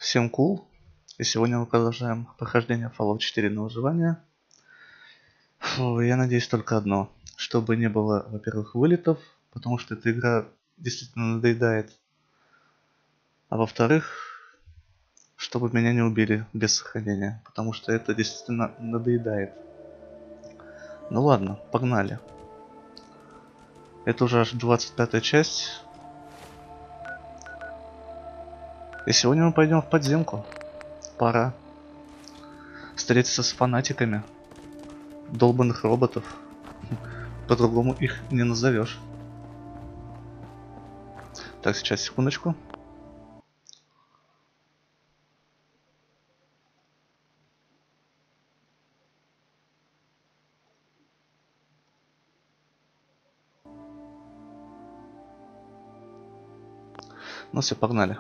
Всем кул. И сегодня мы продолжаем прохождение Fallout 4 на выживание. Я надеюсь только одно. Чтобы не было, во-первых, вылетов, потому что эта игра действительно надоедает. А во-вторых, чтобы меня не убили без сохранения, потому что это действительно надоедает. Ну ладно, погнали. Это уже аж 25-я часть. И сегодня мы пойдем в подземку. Пора встретиться с фанатиками долбанных роботов. По-другому их не назовешь. Так, сейчас, секундочку. Ну все, погнали.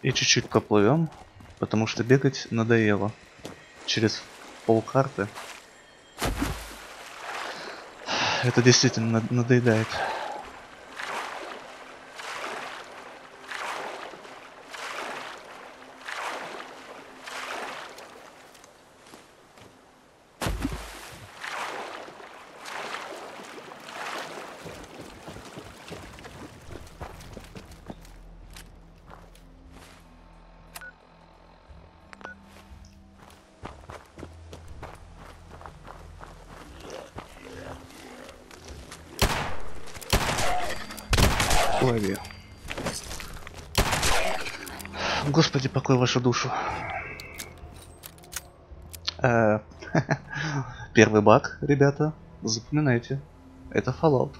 И чуть-чуть поплывем, потому что бегать надоело. Через полкарты. Это действительно надоедает. Лови. Господи, покой вашу душу. Первый баг, ребята, запоминайте. Это Fallout.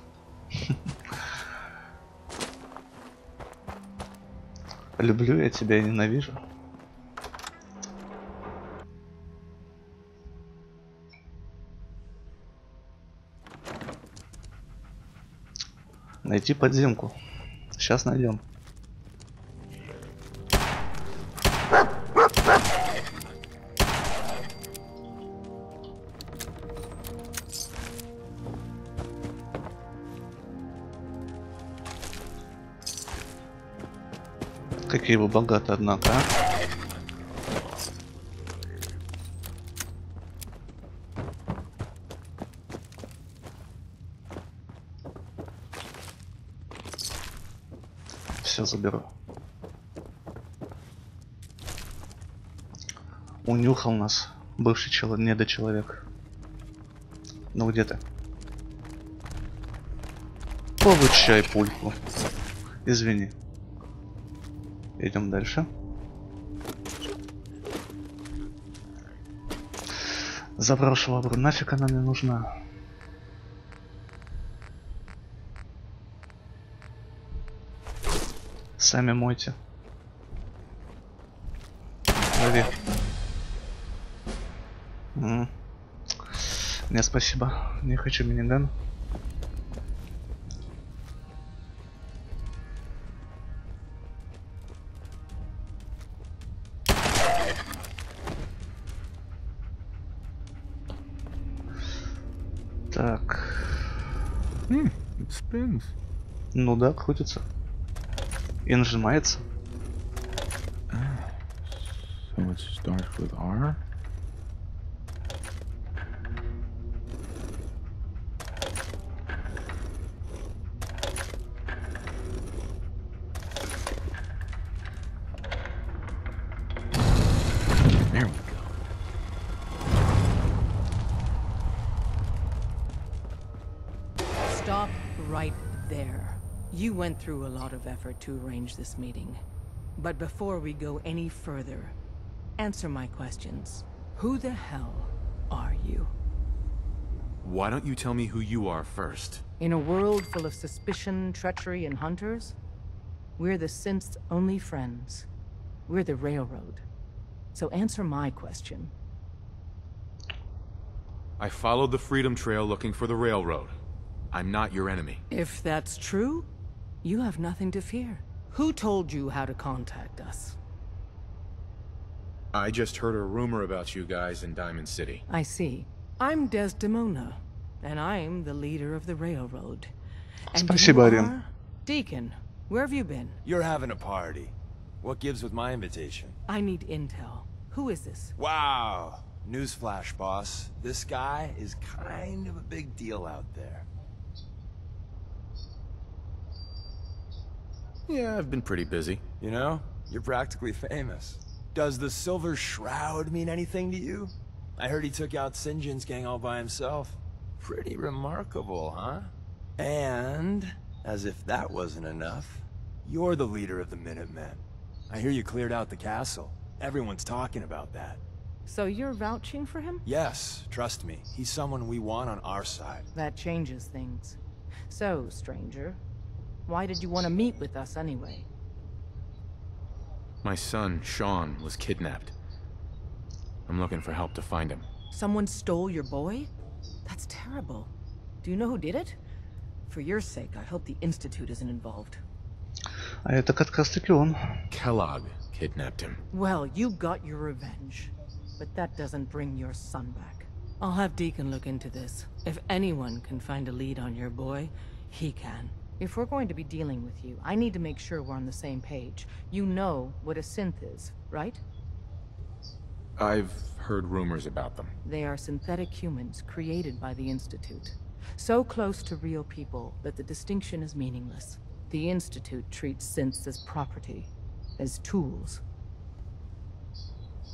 Люблю я тебя и ненавижу. Найти подземку. Сейчас найдем. Какие вы богаты, однако, а? Все заберу. Унюхал нас бывший недочеловек. Ну где ты? Получай пульку. Извини. Идем дальше. Заброшу лабру. Нафиг она мне нужна? Сами мойте. Лови. Не, спасибо. Не хочу миниган. Так. Ну да, крутится. И нажимается. So it starts with R. There we go. Stop right there. You went through a lot of effort to arrange this meeting. But before we go any further, answer my questions. Who the hell are you? Why don't you tell me who you are first? In a world full of suspicion, treachery, and hunters, we're the synth's only friends. We're the Railroad. So answer my question. I followed the Freedom Trail looking for the Railroad. I'm not your enemy. If that's true, you have nothing to fear. Who told you how to contact us? I just heard a rumor about you guys in Diamond City. I see. I'm Desdemona, and I'm the leader of the railroad. And Спасибо, you Арин. are? Deacon, where have you been? You're having a party. What gives with my invitation? I need intel. Who is this? Wow. Newsflash, boss. This guy is kind of a big deal out there. Yeah, I've been pretty busy. You know, you're practically famous. Does the Silver Shroud mean anything to you? I heard he took out Sinjin's gang all by himself. Pretty remarkable, huh? And, as if that wasn't enough, you're the leader of the Minutemen. I hear you cleared out the castle. Everyone's talking about that. So you're vouching for him? Yes, trust me. He's someone we want on our side. That changes things. So, stranger, why did you want to meet with us anyway? My son, Sean, was kidnapped. I'm looking for help to find him. Someone stole your boy? That's terrible. Do you know who did it? For your sake, I hope the Institute isn't involved. А это как раз таки он. Kellogg kidnapped him. Well, you got your revenge. But that doesn't bring your son back. I'll have Deacon look into this. If anyone can find a lead on your boy, he can. If we're going to be dealing with you, I need to make sure we're on the same page. You know what a synth is, right? I've heard rumors about them. They are synthetic humans created by the Institute. So close to real people that the distinction is meaningless. The Institute treats synths as property, as tools.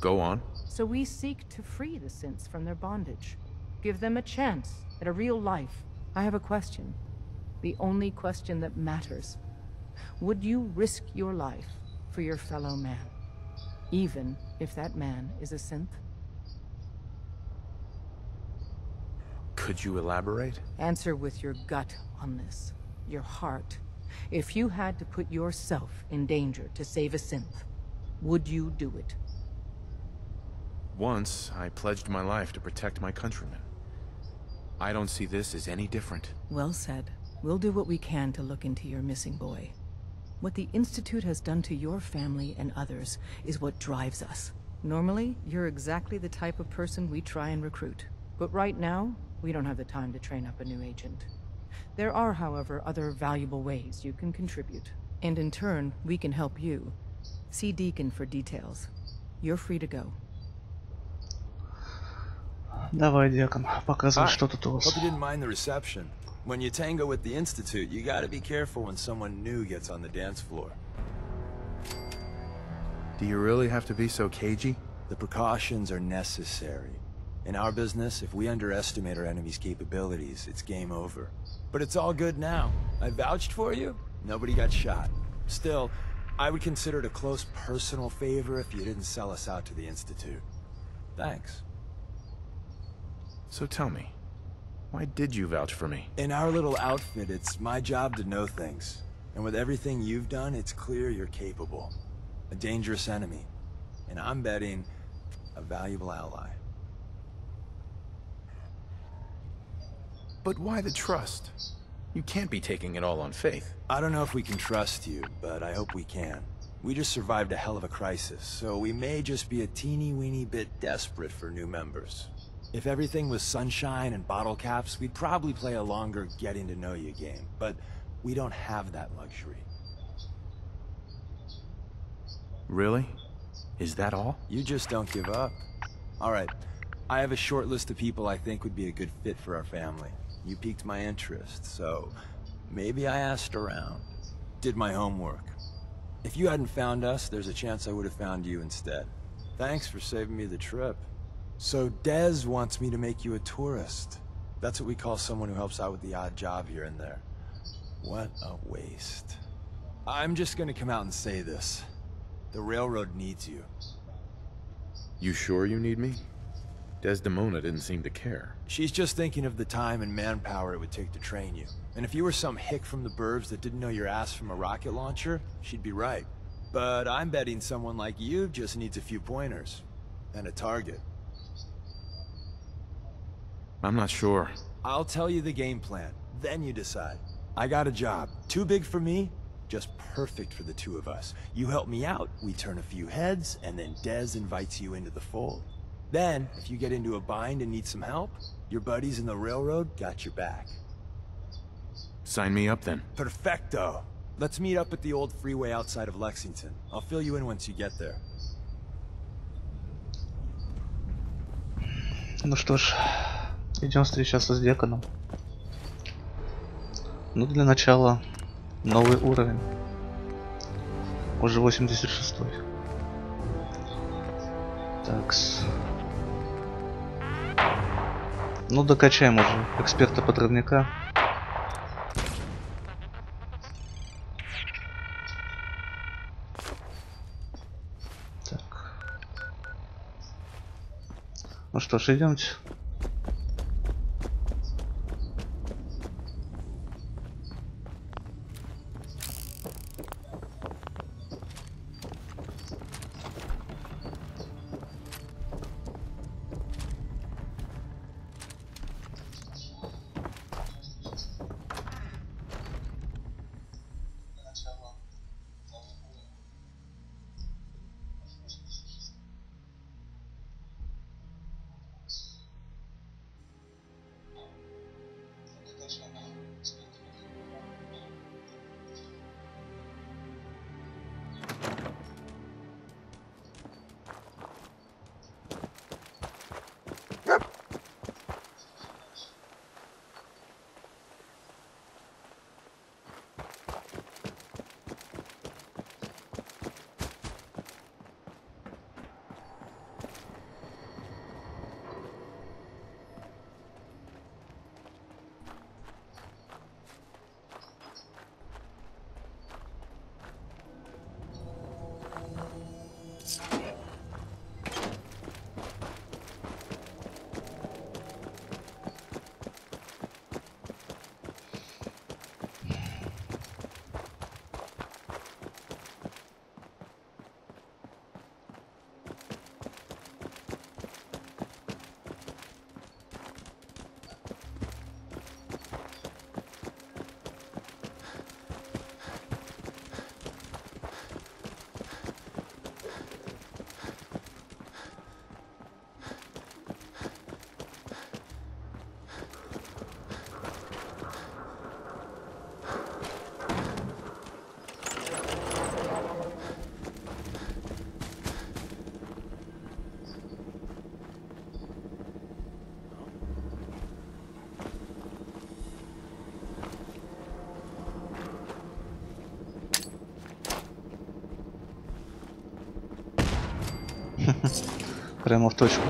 Go on. So we seek to free the synths from their bondage. Give them a chance at a real life. I have a question. The only question that matters. Would you risk your life for your fellow man? Even if that man is a synth? Could you elaborate? Answer with your gut on this. Your heart. If you had to put yourself in danger to save a synth, would you do it? Once, I pledged my life to protect my countrymen. I don't see this as any different. Well said. We'll do what we can to look into your missing boy. What the Institute has done to your family and others is what drives us. Normally, you're exactly the type of person we try and recruit. But right now, we don't have the time to train up a new agent. There are, however, other valuable ways you can contribute. And in turn, we can help you. See Deacon for details. You're free to go. Давай, Дьякон, показывай, Hi. что тут у вас. Hope you didn't mind the reception. When you tango with the Institute, you gotta be careful when someone new gets on the dance floor. Do you really have to be so cagey? The precautions are necessary. In our business, if we underestimate our enemy's capabilities, it's game over. But it's all good now. I vouched for you. Nobody got shot. Still, I would consider it a close personal favor if you didn't sell us out to the Institute. Thanks. So tell me, why did you vouch for me? In our little outfit, it's my job to know things. And with everything you've done, it's clear you're capable. A dangerous enemy. And I'm betting a valuable ally. But why the trust? You can't be taking it all on faith. I don't know if we can trust you, but I hope we can. We just survived a hell of a crisis, so we may just be a teeny-weeny bit desperate for new members. If everything was sunshine and bottle caps, we'd probably play a longer getting-to-know-you game, but we don't have that luxury. Really? Is that all? You just don't give up. All right, I have a short list of people I think would be a good fit for our family. You piqued my interest, so maybe I asked around. Did my homework. If you hadn't found us, there's a chance I would have found you instead. Thanks for saving me the trip. So Dez wants me to make you a tourist. That's what we call someone who helps out with the odd job here and there. What a waste. I'm just gonna come out and say this. The railroad needs you. You sure you need me? Desdemona didn't seem to care. She's just thinking of the time and manpower it would take to train you. And if you were some hick from the burbs that didn't know your ass from a rocket launcher, she'd be right. But I'm betting someone like you just needs a few pointers. And a target. I'm not sure. I'll tell you the game plan, then you decide. I got a job. Too big for me, Just perfect for the two of us. You help me out, we turn a few heads, and then Dez invites you into the fold. Then, if you get into a bind and need some help, your buddies in the railroad got your back. Sign me up then. Perfecto. Let's meet up at the old freeway outside of Lexington. I'll fill you in once you get there. Ну что ж, идем встречаться с деканом. Ну, для начала новый уровень. Уже 86-й. Такс. Ну, докачаем уже эксперта-подрывника. Так. Ну что ж, идемте. Прямо в точку.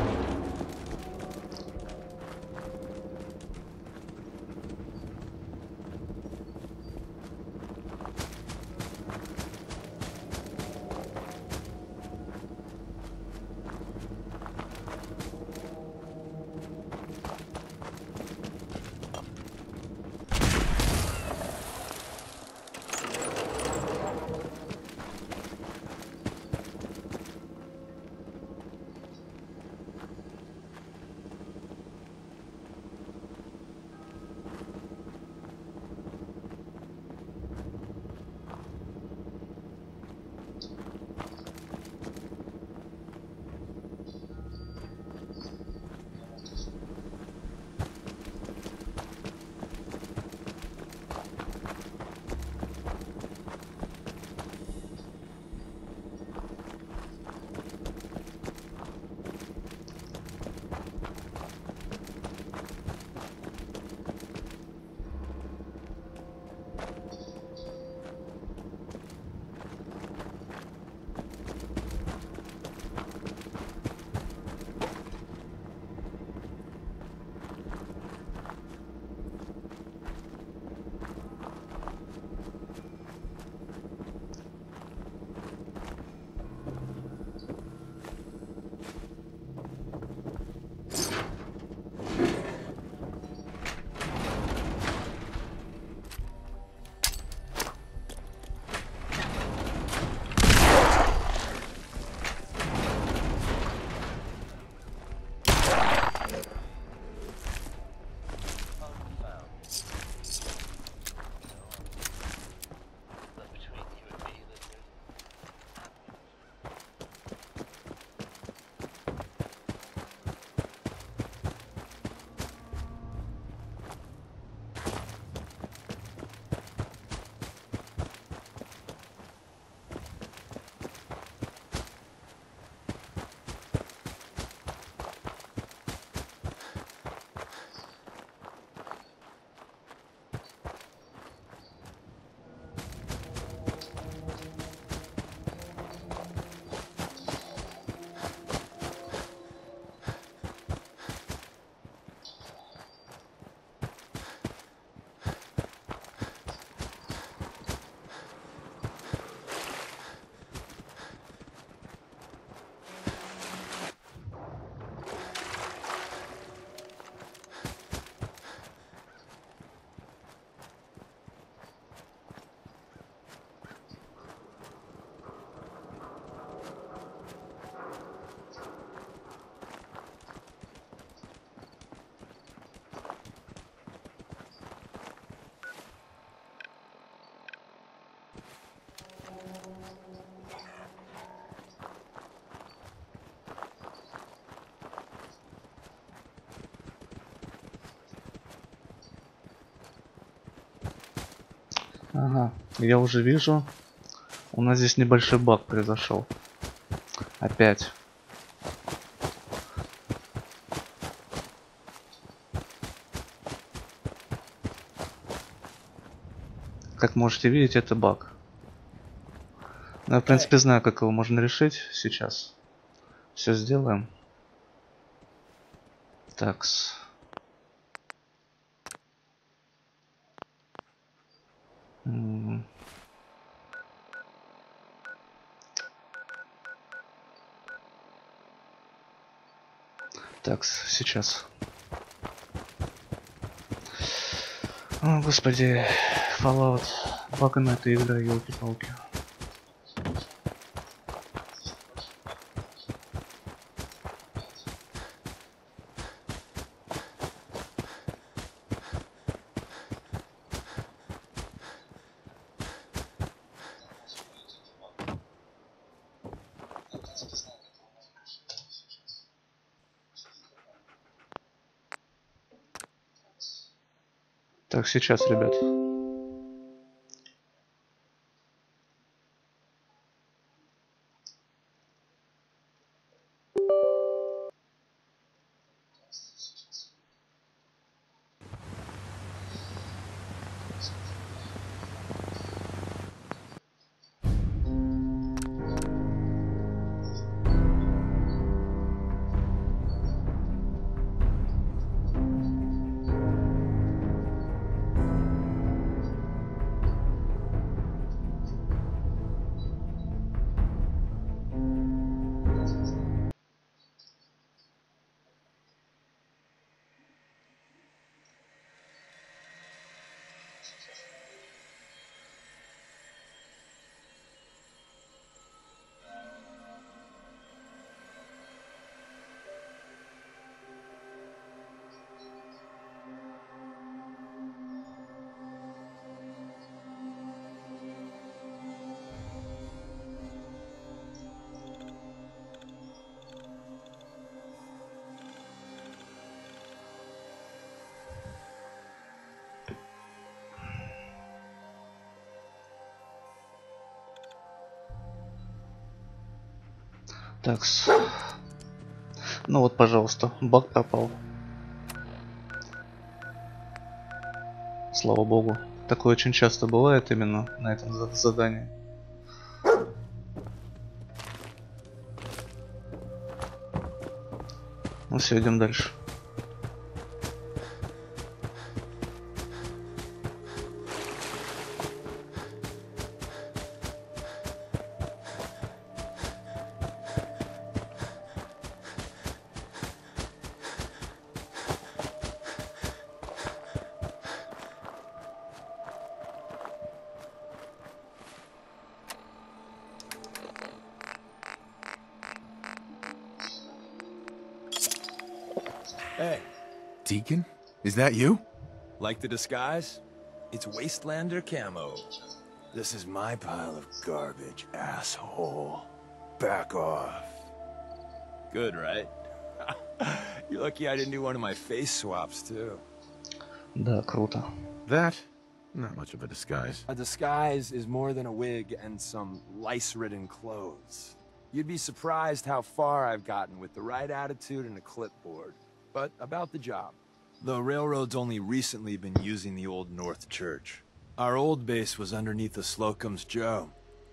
Ага, я уже вижу. У нас здесь небольшой баг произошел. Опять. Как можете видеть, это баг. Но я, в принципе, знаю, как его можно решить сейчас. Все сделаем. Такс. Такс, сейчас. О, господи, Fallout. Багана эта игра, елки-палки. Так, сейчас, ребят. Такс. Ну вот, пожалуйста, баг пропал. Слава богу. Такое очень часто бывает именно на этом задании. Ну все, идем дальше. Hey, Deacon? Is that you? like the disguise? It's Wastelander camo. This is my pile of garbage, asshole. Back off. Good, right? You're lucky I didn't do one of my face swaps, too. Да, круто. That? Not much of a disguise. A disguise is more than a wig and some lice-ridden clothes. You'd be surprised how far I've gotten with the right attitude and a clipboard. But about the job. The railroad's only recently been using the Old North Church. Our old base was underneath the Slocum's Joe.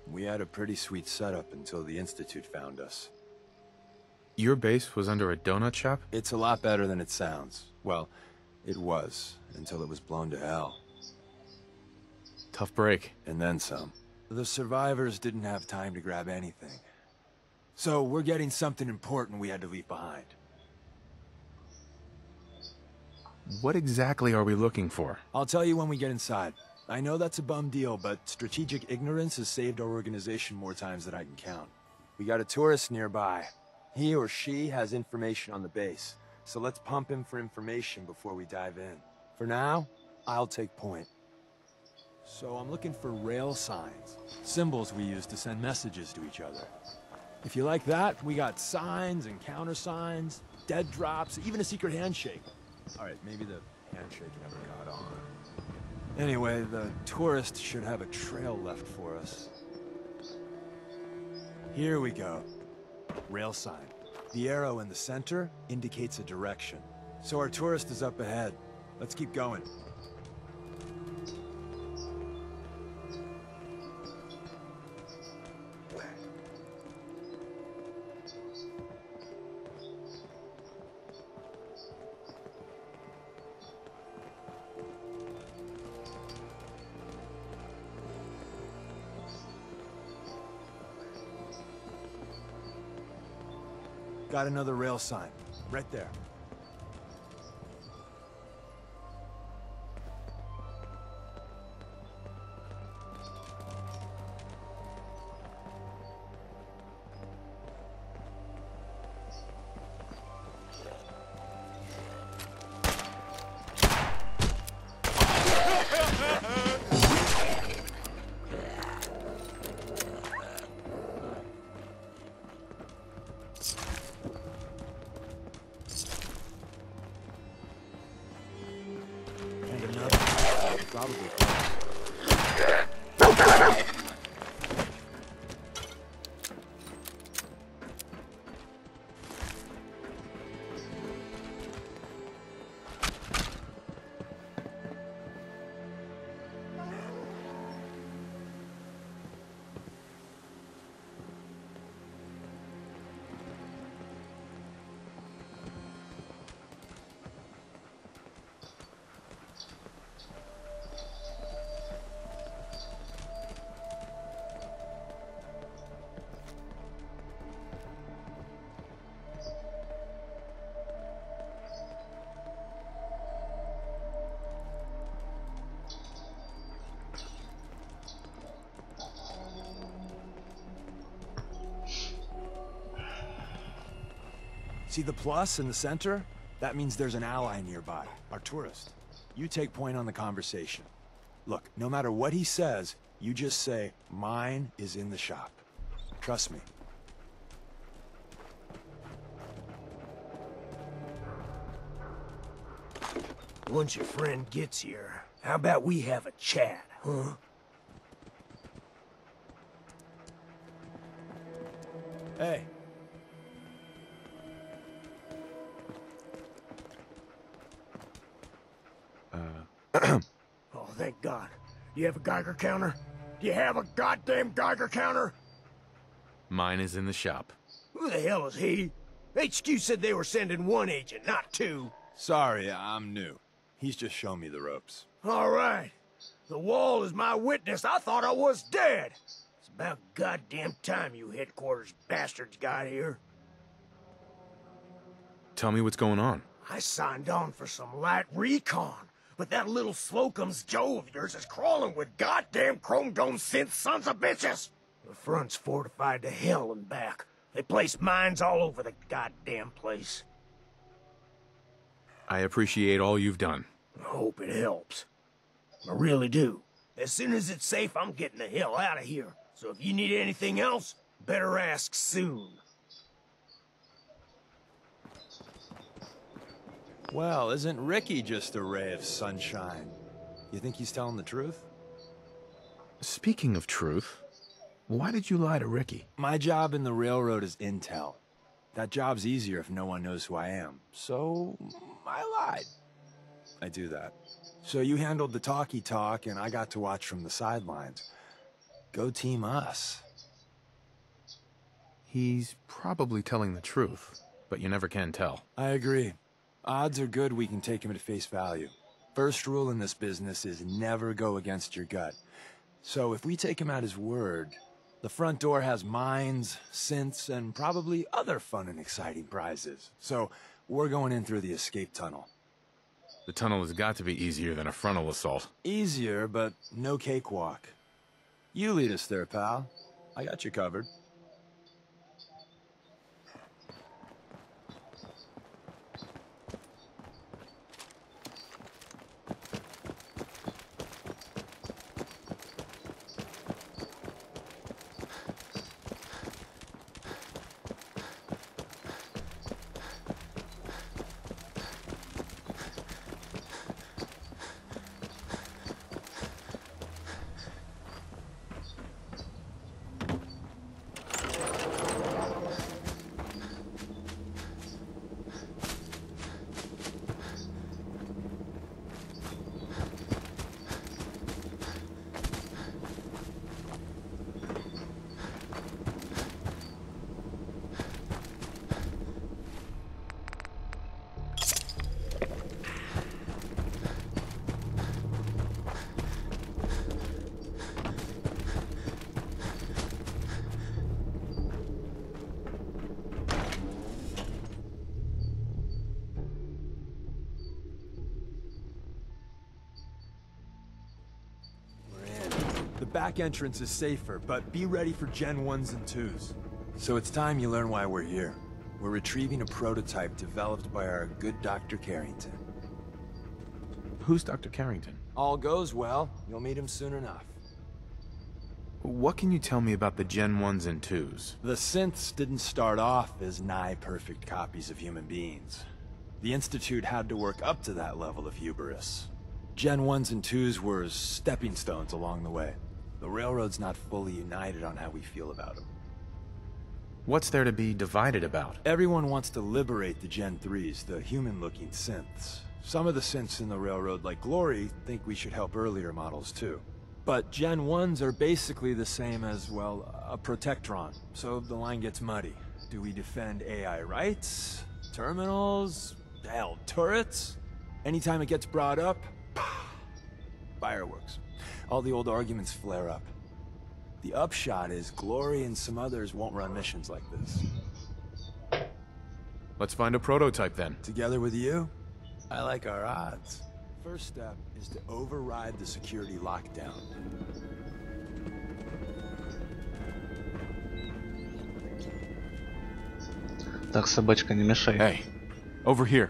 We had a pretty sweet setup until the Institute found us. Your base was under a donut shop? It's a lot better than it sounds. Well, it was, until it was blown to hell. Tough break. And then some. The survivors didn't have time to grab anything. So we're getting something important we had to leave behind. What exactly are we looking for? I'll tell you when we get inside. I know that's a bum deal, but strategic ignorance has saved our organization more times than I can count. We got a tourist nearby. He or she has information on the base, so let's pump him for information before we dive in. For now, I'll take point. So I'm looking for rail signs, symbols we use to send messages to each other. If you like that, we got signs and countersigns, dead drops, even a secret handshake. All right, maybe the handshake never got on. Anyway, the tourist should have a trail left for us. Here we go. Rail sign. The arrow in the center indicates a direction. So our tourist is up ahead. Let's keep going. Got another rail sign, right there. Probably. See the plus in the center? That means there's an ally nearby, our tourist. You take point on the conversation. Look, no matter what he says, you just say, mine is in the shop. Trust me. Once your friend gets here, how about we have a chat, huh? Hey. Oh, thank God. Do you have a Geiger counter? Do you have a goddamn Geiger counter? Mine is in the shop. Who the hell is he? HQ said they were sending one agent, not two. Sorry, I'm new. He's just showing me the ropes. All right. The wall is my witness. I thought I was dead. It's about goddamn time you headquarters bastards got here. Tell me what's going on. I signed on for some light recon, but that little Slocum's Joe of yours is crawling with goddamn chrome dome synth sons of bitches. The front's fortified to hell and back. They place mines all over the goddamn place. I appreciate all you've done. I hope it helps. I really do. As soon as it's safe, I'm getting the hell out of here. So if you need anything else, better ask soon. Well, isn't Ricky just a ray of sunshine? You think he's telling the truth? Speaking of truth, why did you lie to Ricky? My job in the railroad is intel. That job's easier if no one knows who I am. So, I lied. I do that. So you handled the talky talk, and I got to watch from the sidelines. Go team us. He's probably telling the truth, but you never can tell. I agree. Odds are good we can take him at face value. First rule in this business is never go against your gut. So if we take him at his word, the front door has mines, synths, and probably other fun and exciting prizes. So we're going in through the escape tunnel. The tunnel has got to be easier than a frontal assault. Easier, but no cakewalk. You lead us there, pal. I got you covered. back entrance is safer, but be ready for Gen 1s and 2s. So it's time you learn why we're here. We're retrieving a prototype developed by our good Dr. Carrington. Who's Dr. Carrington? All goes well, you'll meet him soon enough. What can you tell me about the Gen 1s and 2s? The synths didn't start off as nigh-perfect copies of human beings. The Institute had to work up to that level of hubris. Gen 1s and 2s were stepping stones along the way. The Railroad's not fully united on how we feel about them. What's there to be divided about? Everyone wants to liberate the Gen 3s, the human-looking synths. Some of the synths in the Railroad, like Glory, think we should help earlier models too. But Gen 1s are basically the same as, well, a Protectron, so the line gets muddy. Do we defend AI rights? Terminals? Hell, turrets? Anytime it gets brought up, fireworks. All the old arguments flare up. The upshot is Glory and some others won't run missions like this. Let's find a prototype then. Together with you, I like our odds. First step is to override the security lockdown. Так, собачка, не мешай. Hey, over here.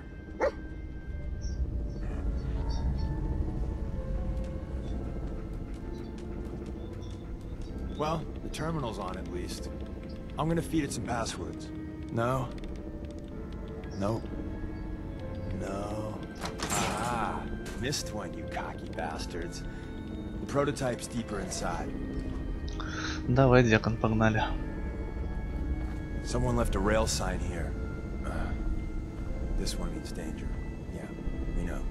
Well, the terminal's on at least. I'm gonna feed it some passwords. No. Nope. No. Ah, missed one, you cocky bastards. The prototype's deeper inside. Давай, Декон, погнали. Someone left a rail sign here. This one means danger. Yeah, we know.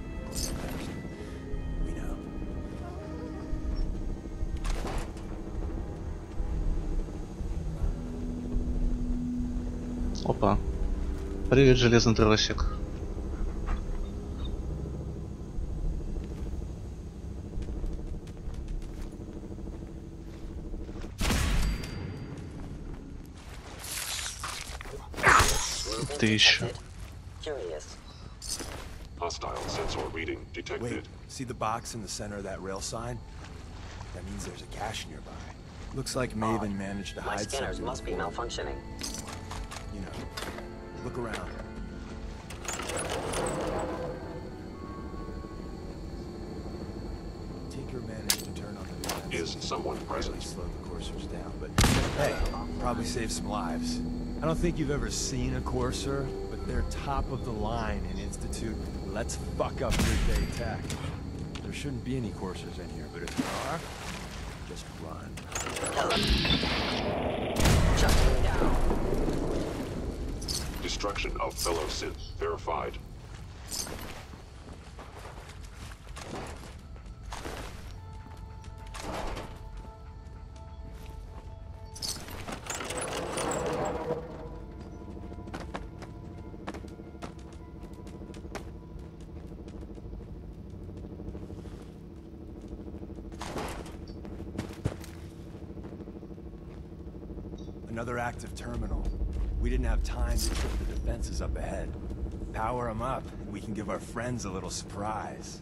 We know. Опа. Привет, железный тросик. Ты еще. Hostile sensor reading detected. Wait, see the box in the center of that rail sign? That means there's a cache nearby. Looks like Maven managed to hide something. My scanners must be malfunctioning. You know, look around. Tinker managed to turn on the vents. Is someone present? Really slowed the coursers down, but hey, probably saved some lives. I don't think you've ever seen a courser, but they're top of the line in Institute. Let's fuck up your day tech. There shouldn't be any coursers in here, but if there are, just run. Shut me down. Destruction of fellow synth verified. Another active terminal. We didn't have time to trip the defenses up ahead. Power them up, and we can give our friends a little surprise.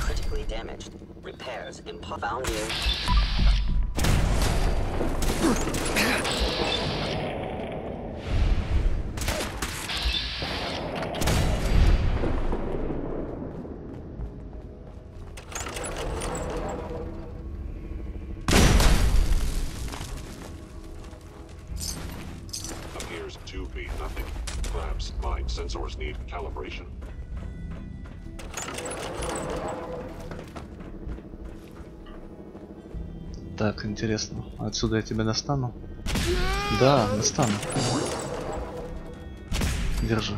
Critically damaged. Repairs found you. Appears to be nothing. Perhaps my sensors need calibration. Так, интересно. Отсюда я тебя достану? Да, достану. Держи.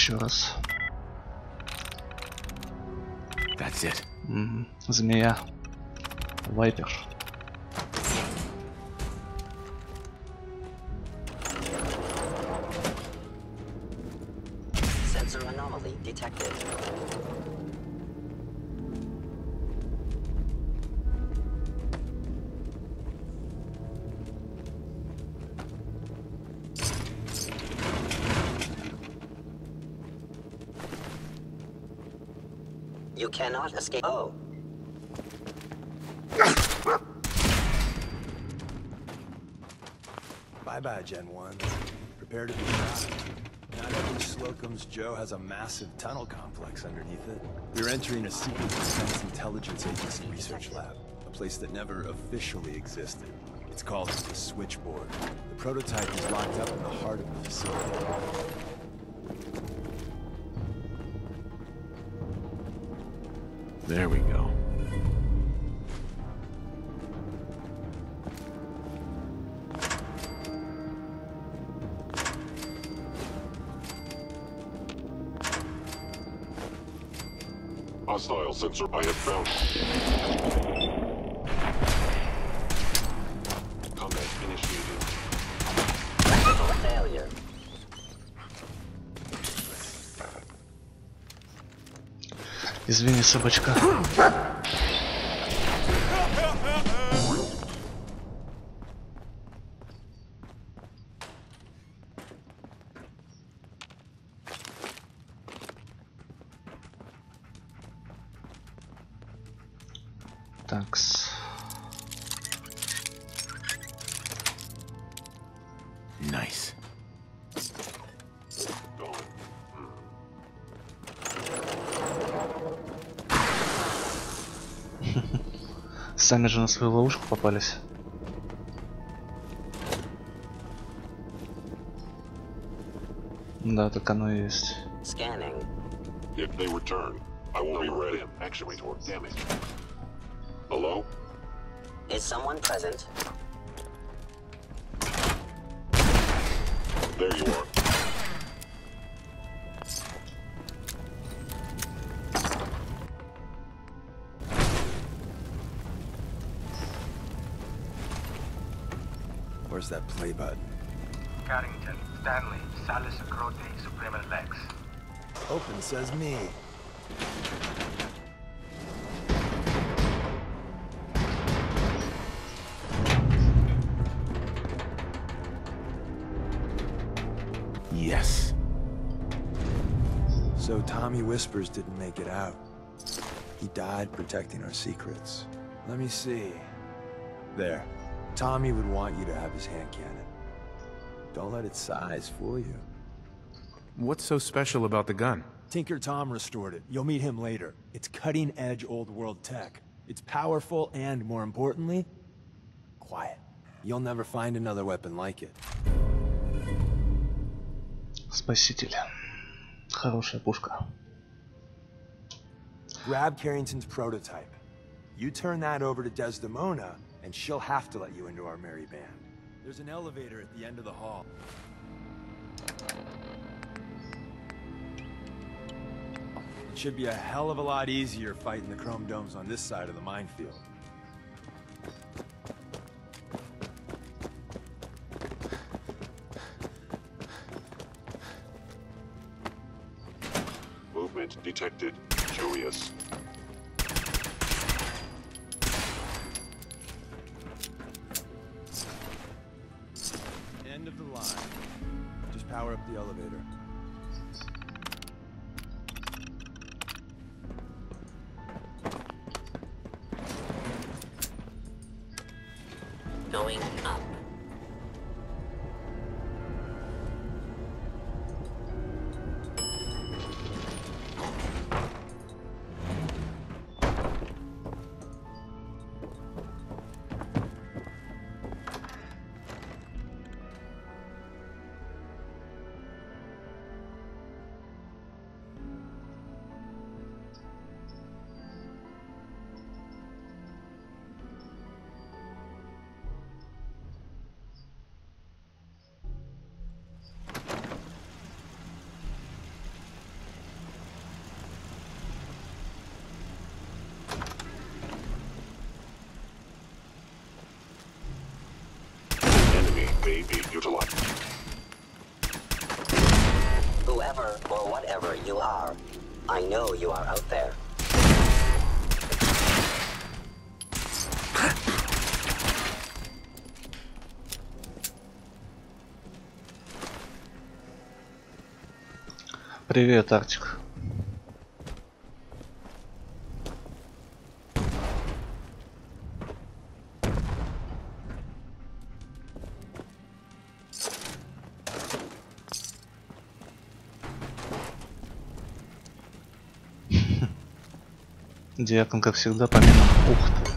еще раз. That's it. Змея. Вайпер. Sensor anomaly detected. You cannot escape. Oh. Bye-bye, Gen 1. Prepare to be shot. Not every Slocum's Joe has a massive tunnel complex underneath it. We're entering a secret defense intelligence agency research lab, a place that never officially existed. It's called the Switchboard. The prototype is locked up in the heart of the facility. There we go. Hostile sensor I have found. Combat initiated. Failure. Извини, собачка. Такс. Nice. Сами же на свою ловушку попались. Да, так оно и есть. Scanning. If they return, I won't be ready. Actuator damage. Hello? Is someone present? There you are. Where's that play button? Carrington, Stanley, Salis Crote, Suprema Lex. Open says me. Yes. So Tommy Whispers didn't make it out. He died protecting our secrets. Let me see. There. Tommy would want you to have his hand cannon. Don't let its size fool you. What's so special about the gun? Tinker Tom restored it. You'll meet him later. It's cutting-edge old world tech. It's powerful and, more importantly, quiet. You'll never find another weapon like it. Спаситель. Хорошая пушка. Grab Carrington's prototype. You turn that over to Desdemona, and she'll have to let you into our merry band. There's an elevator at the end of the hall. It should be a hell of a lot easier fighting the chrome domes on this side of the minefield. Movement detected. Curious. End of the line. Just power up the elevator. Going up. may be utilized. Whoever or whatever you are, I know you are out there. Привет, Арчик. Диакон, как всегда, помимо... Ух ты.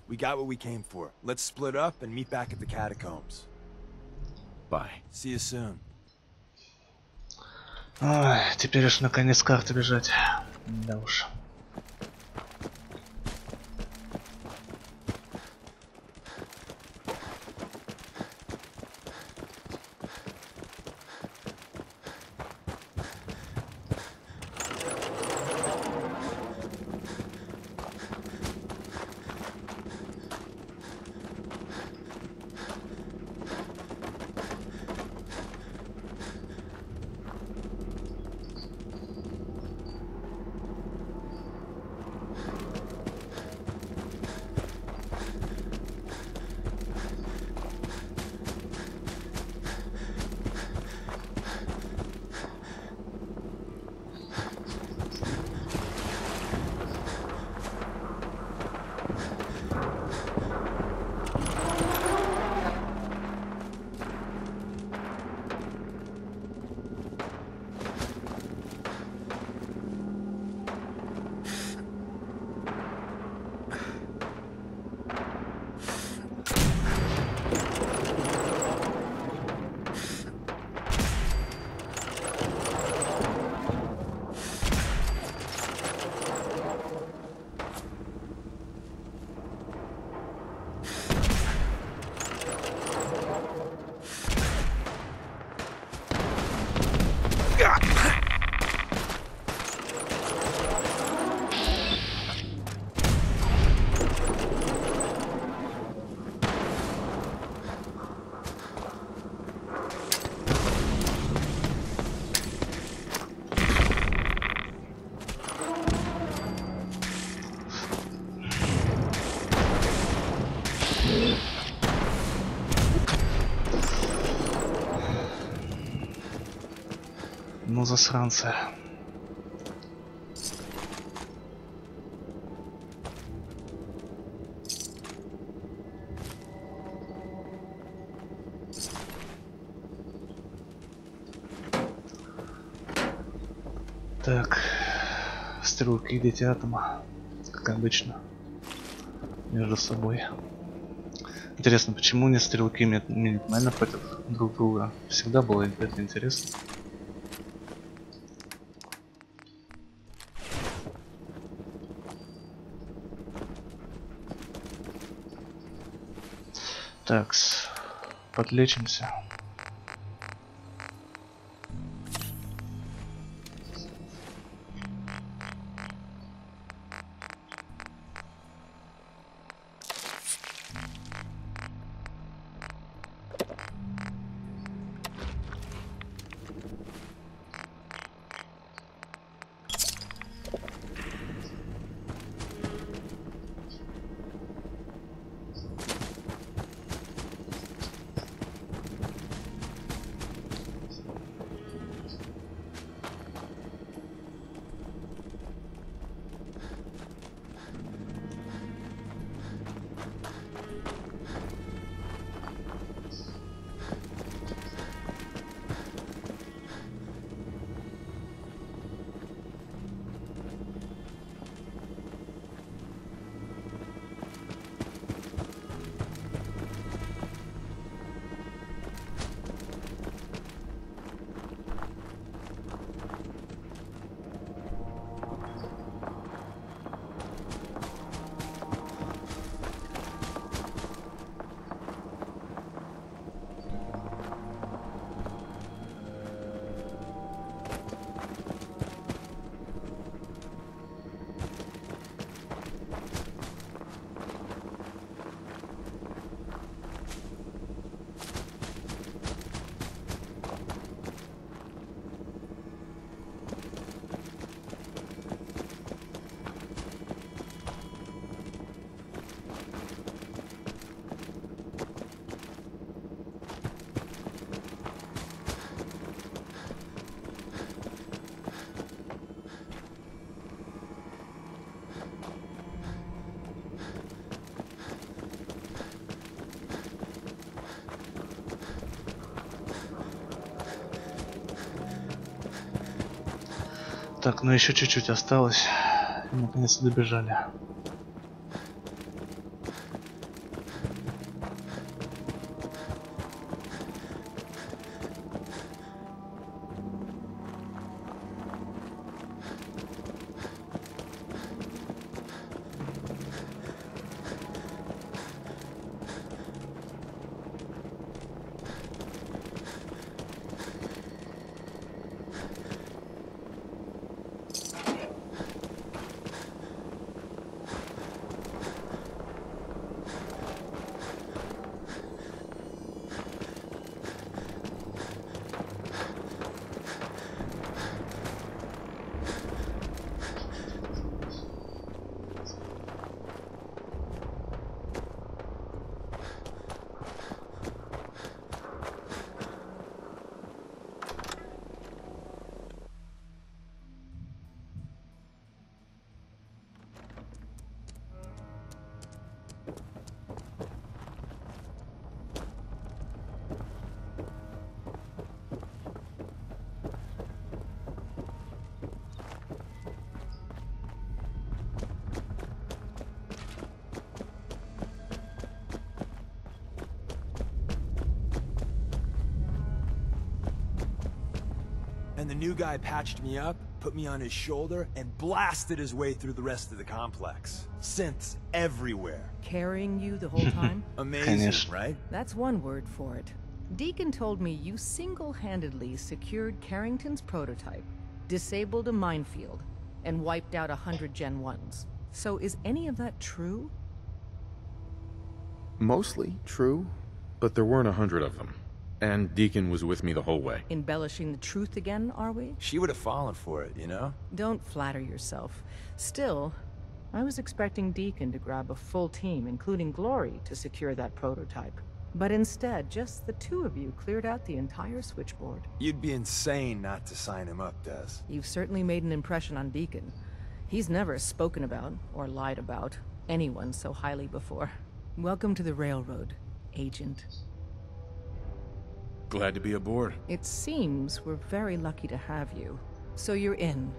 We got what we came for. Let's split up and meet back at the catacombs. Bye. See you soon. Ой, теперь уж наконец карты бежать. Да уж. Ну, засранцы. Так, стрелки детятома, как обычно, между собой. Интересно, почему не стрелки минитмена против друг друга? Всегда было это интересно. Так, подлечимся. Так, ну еще чуть-чуть осталось. И наконец-то добежали. And the new guy patched me up, put me on his shoulder, and blasted his way through the rest of the complex. Synths everywhere. Carrying you the whole time? Amazing, right? That's one word for it. Deacon told me you single-handedly secured Carrington's prototype, disabled a minefield, and wiped out 100 Gen 1s. So is any of that true? Mostly true, but there weren't 100 of them. And Deacon was with me the whole way. Embellishing the truth again, are we? She would have fallen for it, you know? Don't flatter yourself. Still, I was expecting Deacon to grab a full team, including Glory, to secure that prototype. But instead, just the two of you cleared out the entire switchboard. You'd be insane not to sign him up, Des. You've certainly made an impression on Deacon. He's never spoken about, or lied about, anyone so highly before. Welcome to the Railroad, Agent. Glad to be aboard. It seems we're very lucky to have you. So you're in.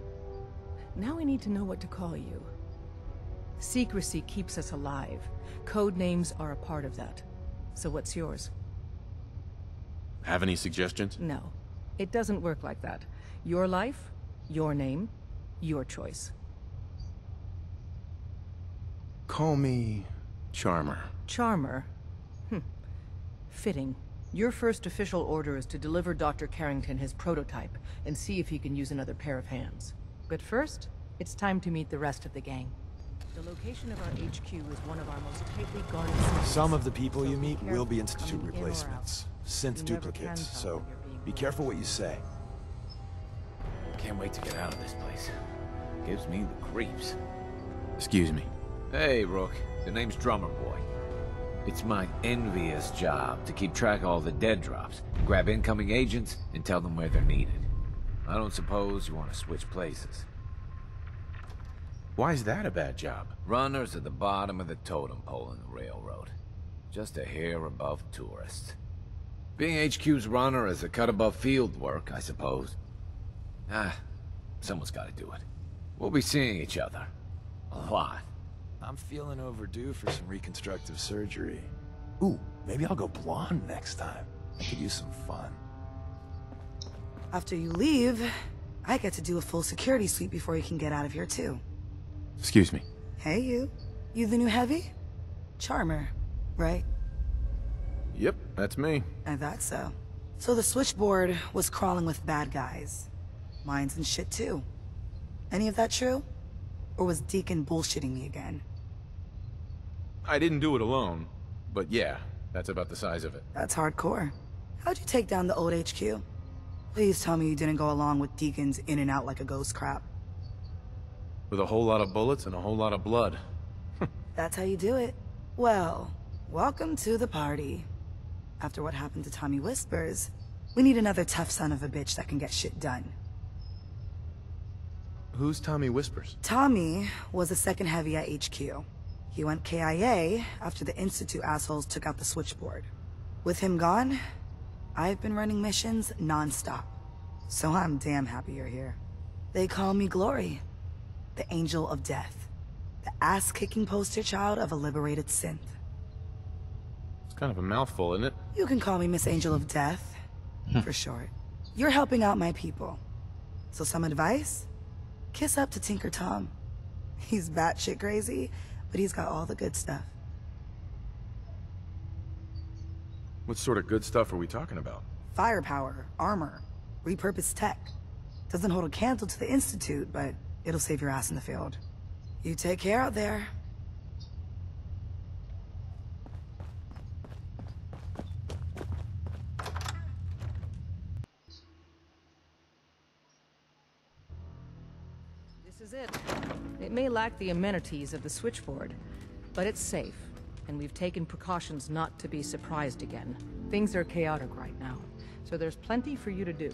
Now we need to know what to call you. Secrecy keeps us alive. Code names are a part of that. So what's yours? Have any suggestions? No. It doesn't work like that. Your life, your name, your choice. Call me Charmer. Charmer? Fitting. Your first official order is to deliver Dr. Carrington his prototype and see if he can use another pair of hands. But first, it's time to meet the rest of the gang. The location of our HQ is one of our most tightly guarded cities. Some of the people So you be meet will be careful Institute coming in or replacements. out. Synth You never duplicates, can tell so when you're being be careful what you say. Can't wait to get out of this place. Gives me the creeps. Excuse me. Hey, Rook. The name's Drummer Boy. It's my envious job to keep track of all the dead drops, grab incoming agents, and tell them where they're needed. I don't suppose you want to switch places. Why is that a bad job? Runners at the bottom of the totem pole in the railroad. Just a hair above tourists. Being HQ's runner is a cut above field work, I suppose. Someone's got to do it. We'll be seeing each other. A lot. I'm feeling overdue for some reconstructive surgery. Ooh, maybe I'll go blonde next time. I could use some fun. After you leave, I get to do a full security sweep before you can get out of here too. Excuse me. Hey you. You the new heavy? Charmer, right? Yep, that's me. I thought so. So the switchboard was crawling with bad guys. Mines and shit too. Any of that true? Or was Deacon bullshitting me again? I didn't do it alone, but yeah, that's about the size of it. That's hardcore. How'd you take down the old HQ? Please tell me you didn't go along with Deacon's in and out like a ghost crap. With a whole lot of bullets and a whole lot of blood. That's how you do it. Well, welcome to the party. After what happened to Tommy Whispers, we need another tough son of a bitch that can get shit done. Who's Tommy Whispers? Tommy was the second heavy at HQ. He went KIA after the Institute assholes took out the switchboard. With him gone, I've been running missions non-stop. So I'm damn happy you're here. They call me Glory, the Angel of Death, the ass-kicking poster child of a liberated synth. It's kind of a mouthful, isn't it? You can call me Miss Angel of Death, for short. You're helping out my people. So some advice? Kiss up to Tinker Tom. He's batshit crazy, but he's got all the good stuff. What sort of good stuff are we talking about? Firepower, armor, repurposed tech. Doesn't hold a candle to the Institute, but it'll save your ass in the field. You take care out there. This is it. It may lack the amenities of the switchboard, but it's safe, and we've taken precautions not to be surprised again. Things are chaotic right now, so there's plenty for you to do.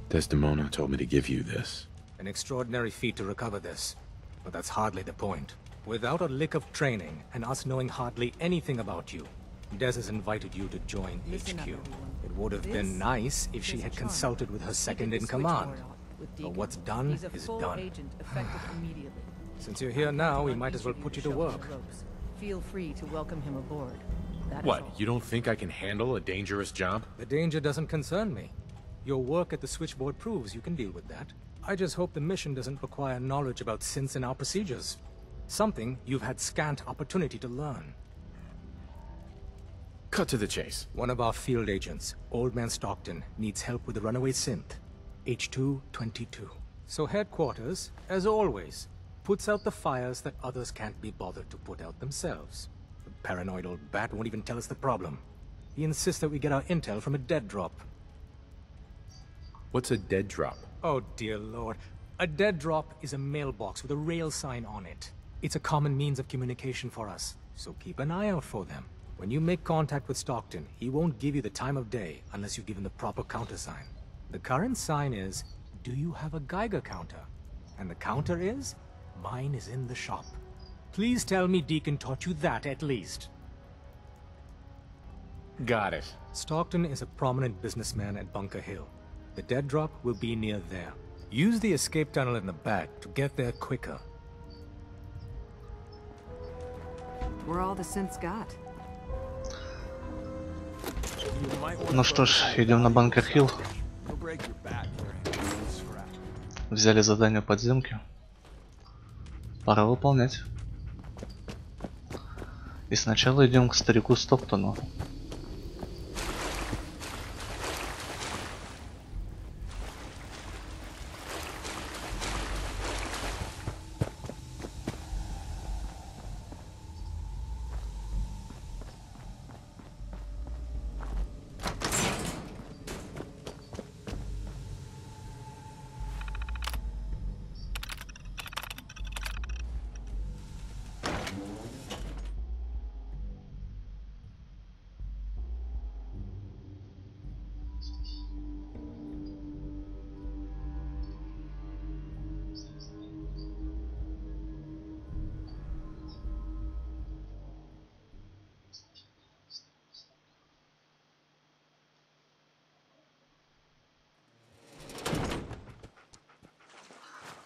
Desdemona told me to give you this. An extraordinary feat to recover this, but that's hardly the point. Without a lick of training, and us knowing hardly anything about you, Des has invited you to join HQ. It would have been nice if she had consulted with her second-in-command. But what's done is done. Since you're here now, we might as well put you to work. Feel free to welcome him aboard. What, you don't think I can handle a dangerous job? The danger doesn't concern me. Your work at the switchboard proves you can deal with that. I just hope the mission doesn't require knowledge about synths and our procedures. Something you've had scant opportunity to learn. Cut to the chase. One of our field agents, Old Man Stockton, needs help with the runaway synth, H222. So headquarters, as always, puts out the fires that others can't be bothered to put out themselves. The paranoid old bat won't even tell us the problem. He insists that we get our intel from a dead drop. What's a dead drop? Oh dear lord. A dead drop is a mailbox with a rail sign on it. It's a common means of communication for us, so keep an eye out for them. When you make contact with Stockton, he won't give you the time of day unless you give him the proper countersign. The current sign is, do you have a Geiger counter? And the counter is, mine is in the shop. Please tell me Deacon taught you that at least. Got it. Stockton is a prominent businessman at Bunker Hill. The dead drop will be near there. Use the escape tunnel in the back to get there quicker. We're all the synths got. Ну что ж, идем на Банкер Хилл. Взяли задание подземки. Пора выполнять. И сначала идем к старику Стоктону.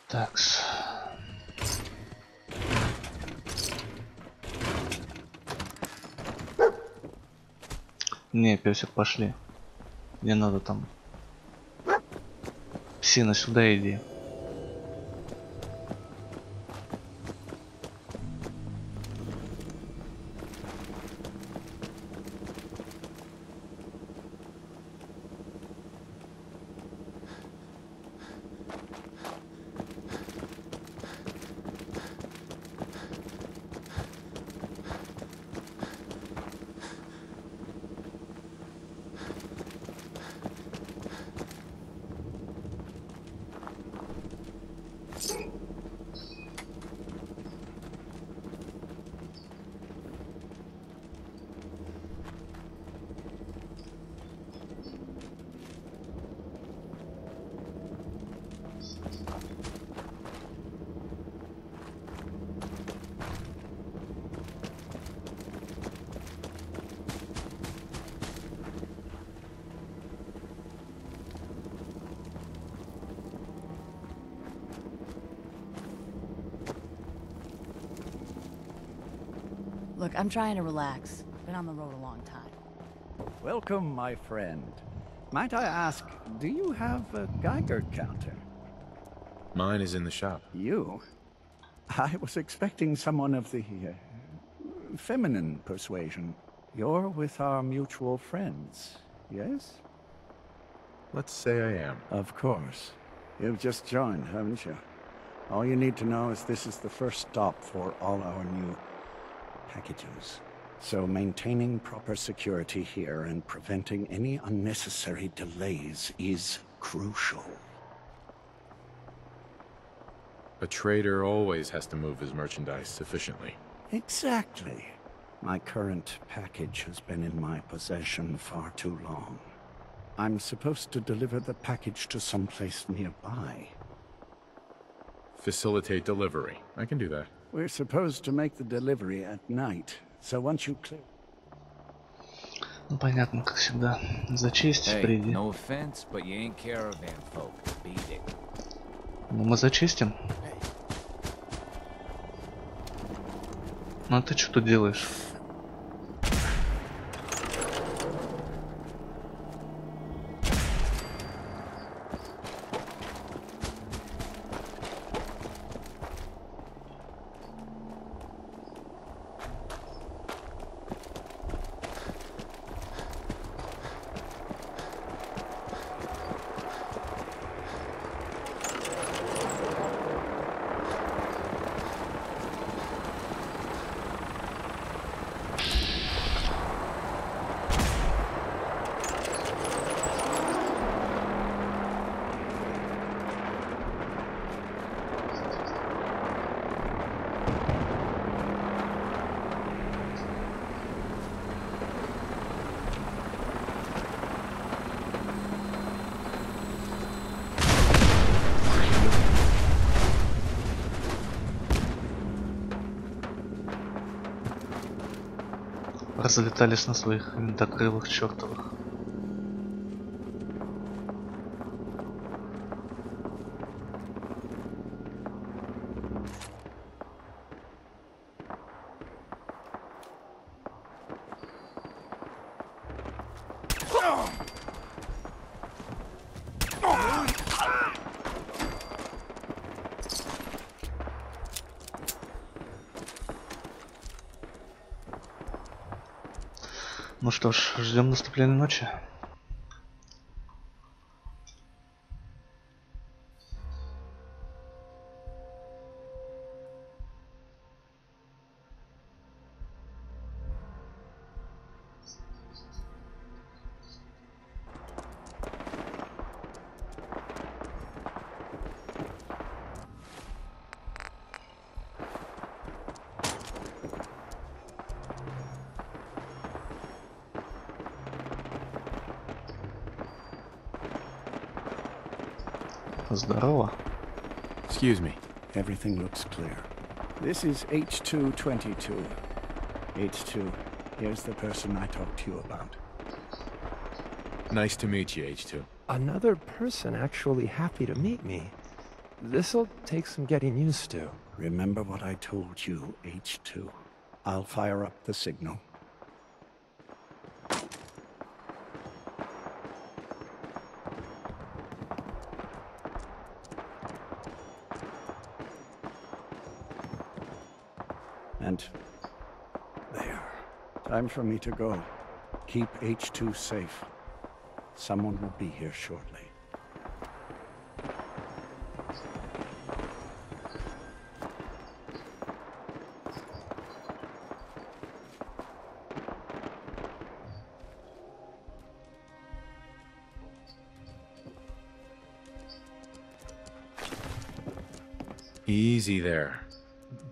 Такс. Не, песик, пошли. Не надо там. Псина, сюда иди. Look, I'm trying to relax. Been on the road a long time. Welcome, my friend. Might I ask, do you have a Geiger counter? Mine is in the shop. You? I was expecting someone of the feminine persuasion. You're with our mutual friends, yes? Let's say I am. Of course. You've just joined, haven't you? All you need to know is this is the first stop for all our new packages. So maintaining proper security here and preventing any unnecessary delays is crucial. A trader always has to move his merchandise efficiently. Exactly. My current package has been in my possession far too long. I'm supposed to deliver the package to someplace nearby. Facilitate delivery. I can do that. We're supposed to make the delivery at night, so once you clear... Ну, понятно, как всегда. Зачистить Hey, впереди. no offense, but you ain't caravan folk. Beat it. Ну, мы зачистим. Ну, а ты что тут делаешь? Разлетались на своих винтокрылых чертовых. Ну что ж, ждем наступления ночи. Здорово. Excuse me. Everything looks clear. This is H222. H2, here's the person I talked to you about. Nice to meet you, H2. Another person actually happy to meet me. This'll take some getting used to. Remember what I told you, H2. I'll fire up the signal. And there. Time for me to go. Keep H2 safe. Someone will be here shortly. Easy there.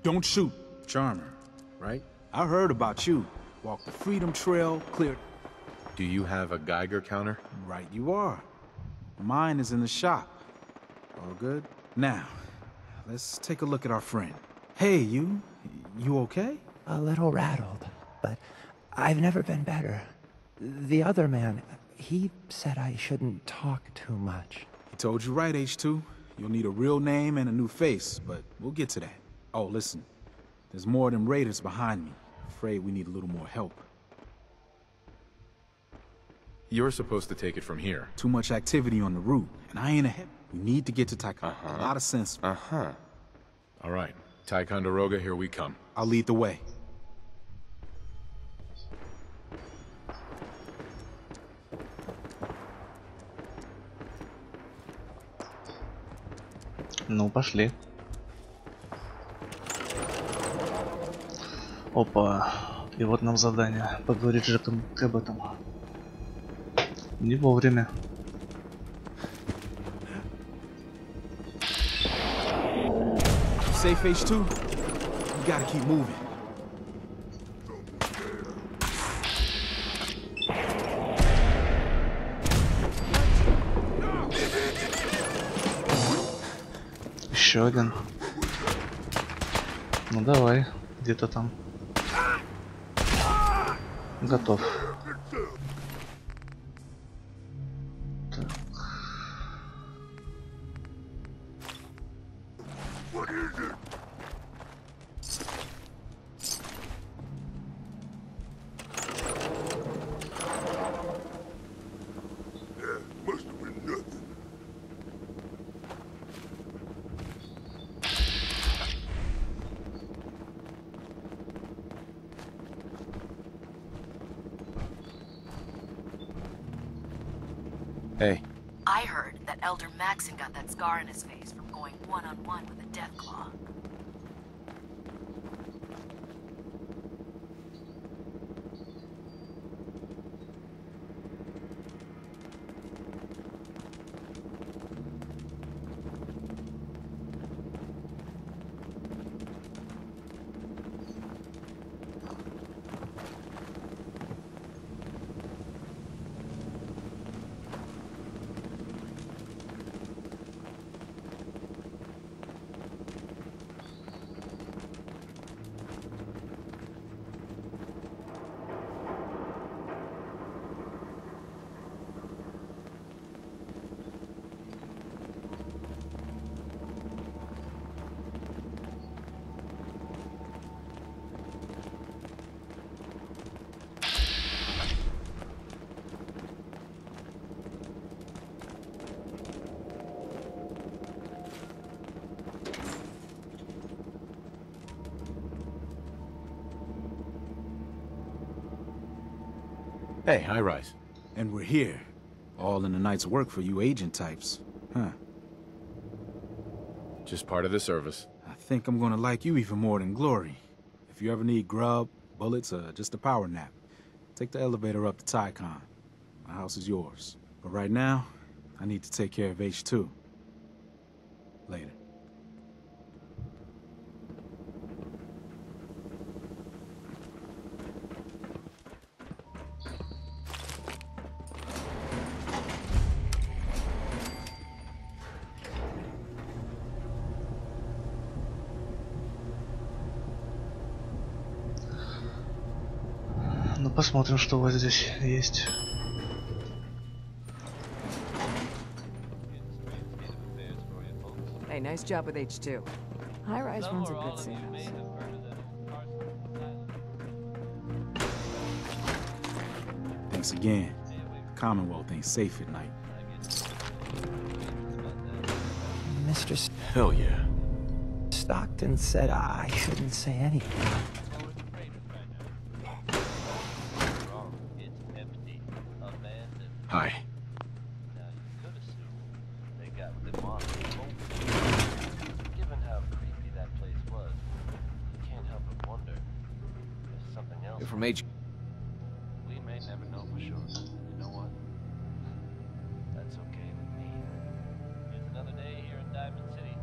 Don't shoot, Charmer, right? I heard about you. Walked the Freedom Trail, cleared... Do you have a Geiger counter? Right you are. Mine is in the shop. All good? Now, let's take a look at our friend. Hey, you okay? A little rattled, but I've never been better. The other man, he said I shouldn't talk too much. He told you right, H2. You'll need a real name and a new face, but we'll get to that. Oh, listen. There's more of them raiders behind me. afraid we need a little more help. You're supposed to take it from here. Too much activity on the route, and I ain't ahead. We need to get to Taekwondo. A lot of sense. All right. Ticonderoga, here we come. I'll lead the way. Ну, пошли. Опа. И вот нам задание. Поговорить с Джеком Кэбботом. Не вовремя. Safe H2? You gotta keep moving. Еще один. Ну давай, где-то там. Готов. Так. Hey. I heard that Elder Maxon got that scar in his face from going one-on-one with a Deathclaw. Hey, high rise. And we're here. All in a night's work for you agent types. Huh. Just part of the service. I think I'm gonna like you even more than Glory. If you ever need grub, bullets, or just a power nap, take the elevator up to Tycon. My house is yours. But right now, I need to take care of H2. Later. Ну посмотрим, что у вас здесь есть. Hey, nice job with H2. High-rise runs a good service. Thanks again. Commonwealth ain't safe at night. Mr. Hell yeah. Stockton said I shouldn't say anything. Hi. You're from H. We may never know for sure. You know what? That's okay with me. It's another day here in Diamond City.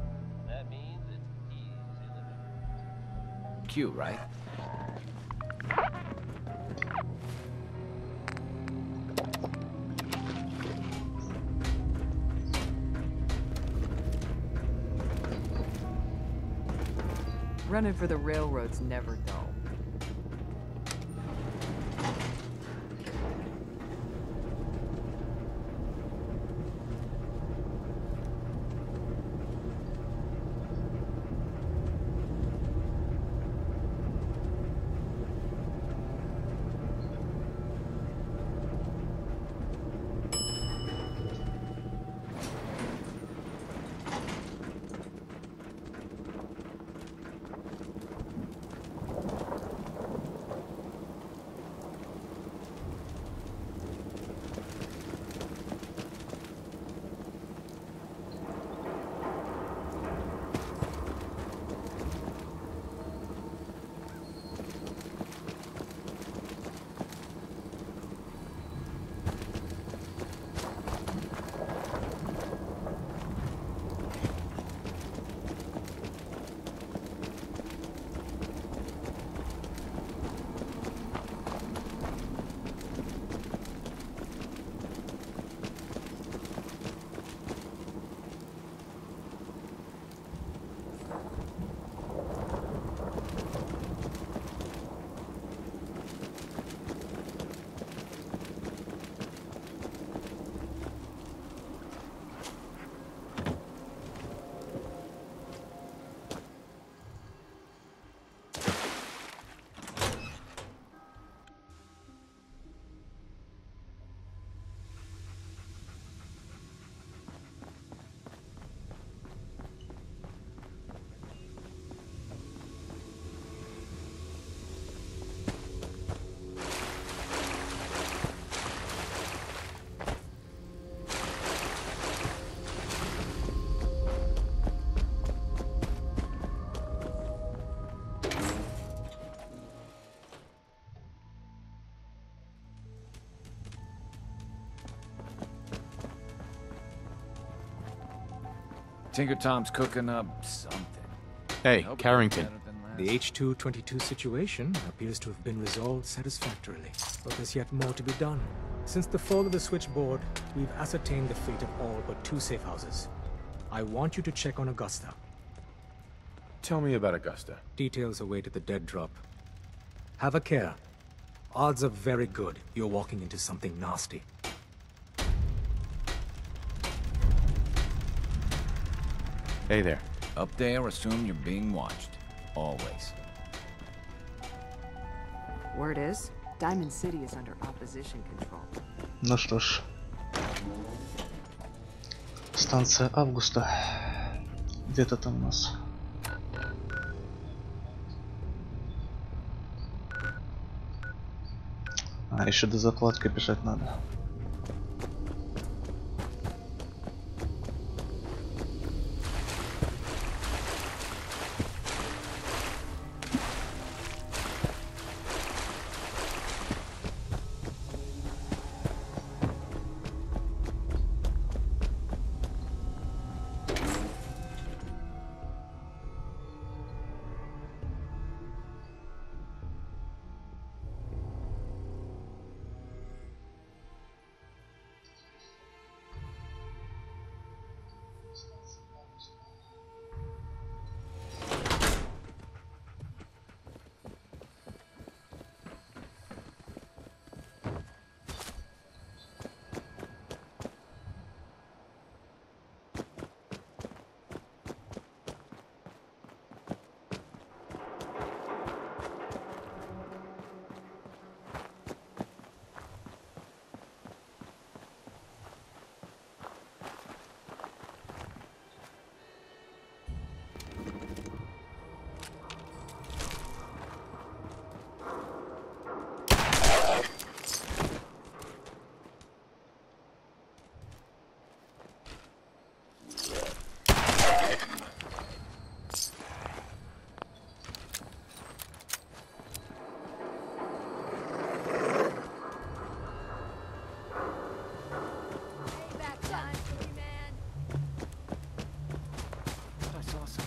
That means it's easy living. Q, right? Running for the railroad's never dull. Tinker Tom's cooking up something. Hey, Carrington. The H-222 situation appears to have been resolved satisfactorily, but there's yet more to be done. Since the fall of the switchboard, we've ascertained the fate of all but 2 safe houses. I want you to check on Augusta. Tell me about Augusta. Details await at the dead drop. Have a care. Odds are very good you're walking into something nasty. Hey there. Up there, assume you're being watched. Always. Word is, Diamond City is under opposition control. Ну что ж. Станция Августа. Где-то там у нас. А, еще до закладки бежать надо.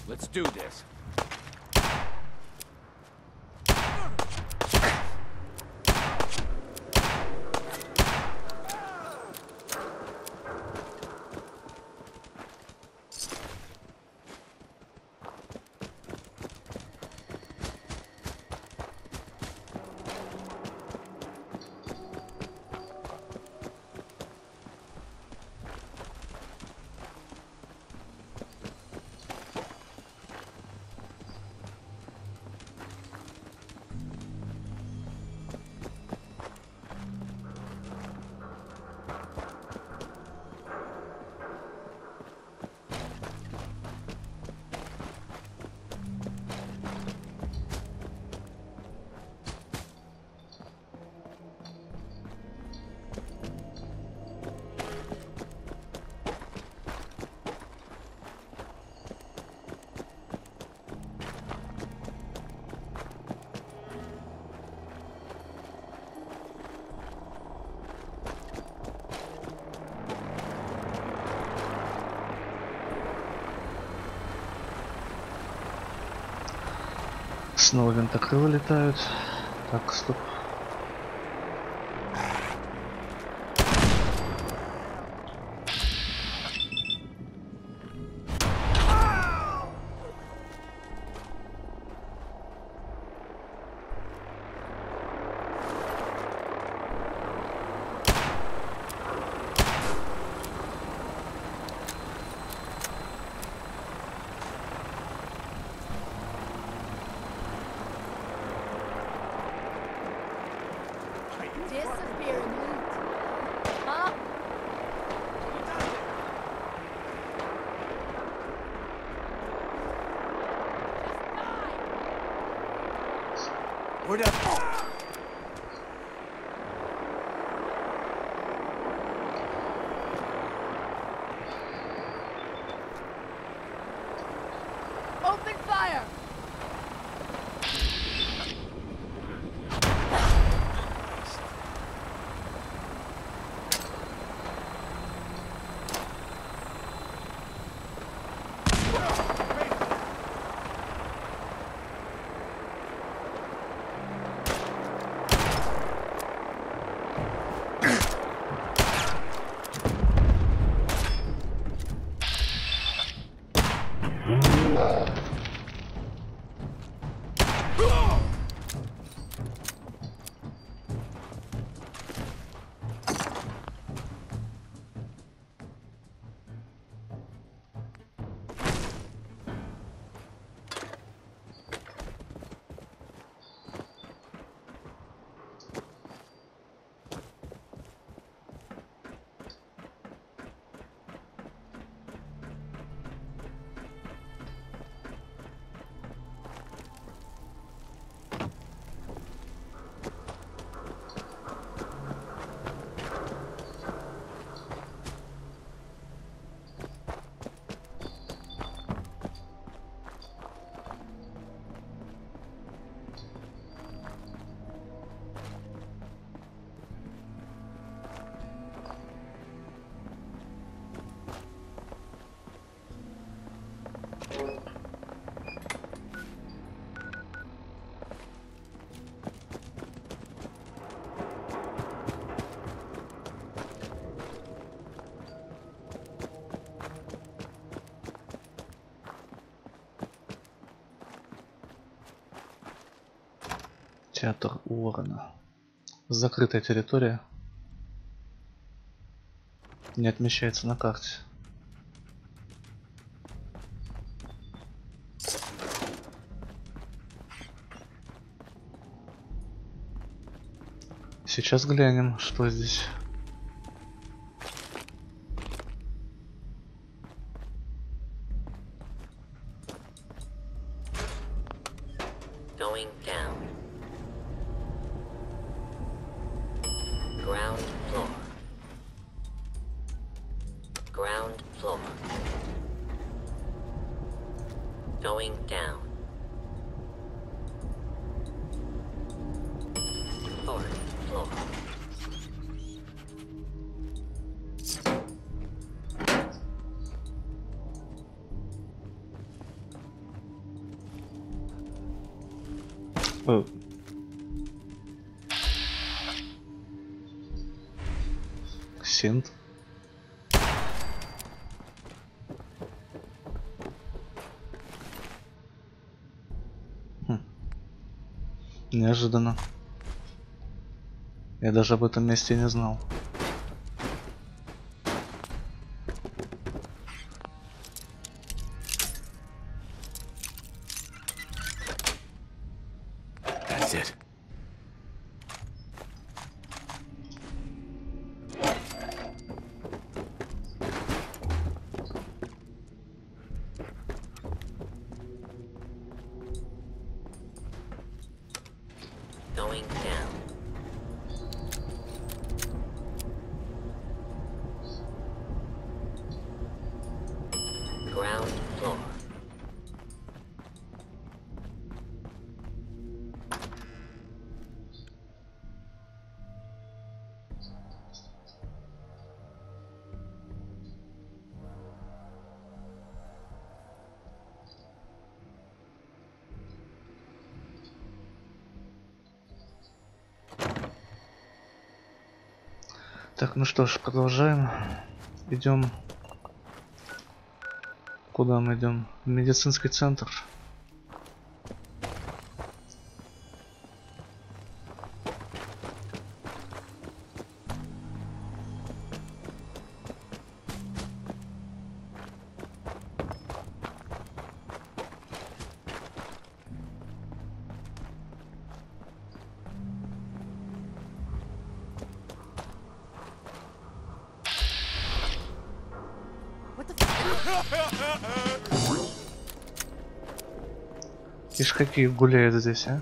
Let's do this. Снова винтокрылы летают. Так, стоп. We're done. Open fire! Театр Уоррена. Закрытая территория. Не отмечается на карте. Сейчас глянем, что здесь. Going down. Ground floor. Ground floor. Going down. Fourth floor. Oh. Синт. Неожиданно. Я даже об этом месте не знал. That's it. Going down. Ground floor. Так, ну что ж, продолжаем. Идем. Куда мы идем? В медицинский центр. Ишь, какие гуляют здесь, а?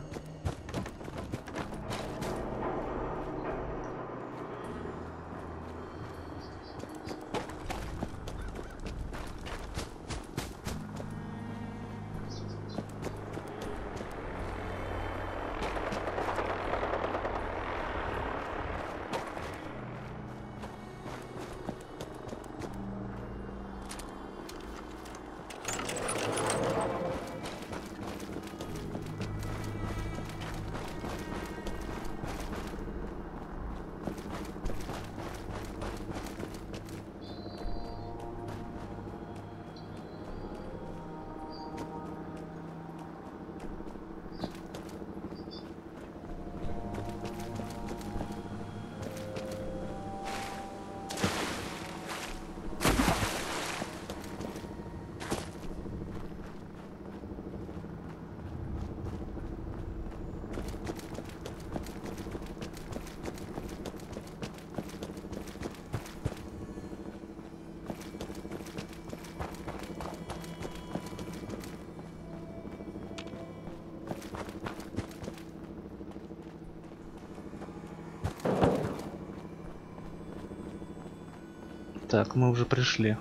Так, мы уже пришли.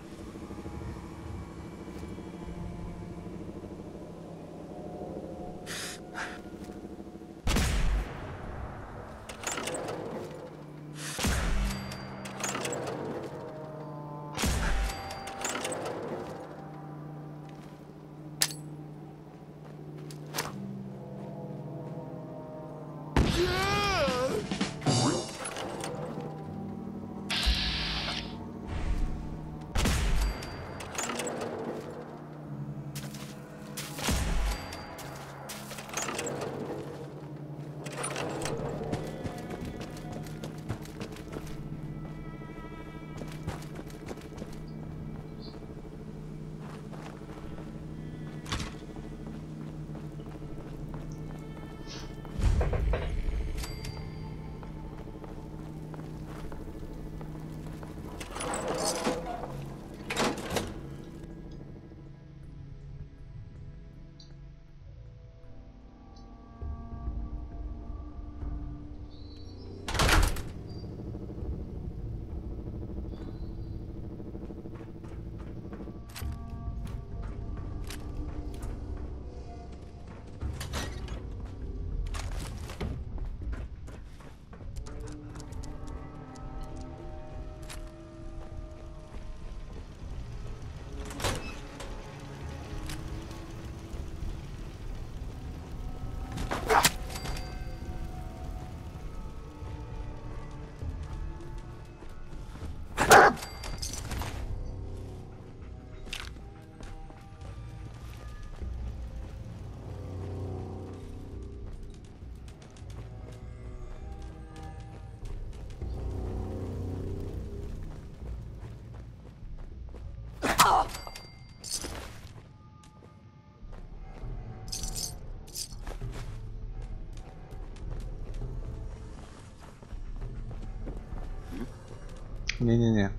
Не-не-не.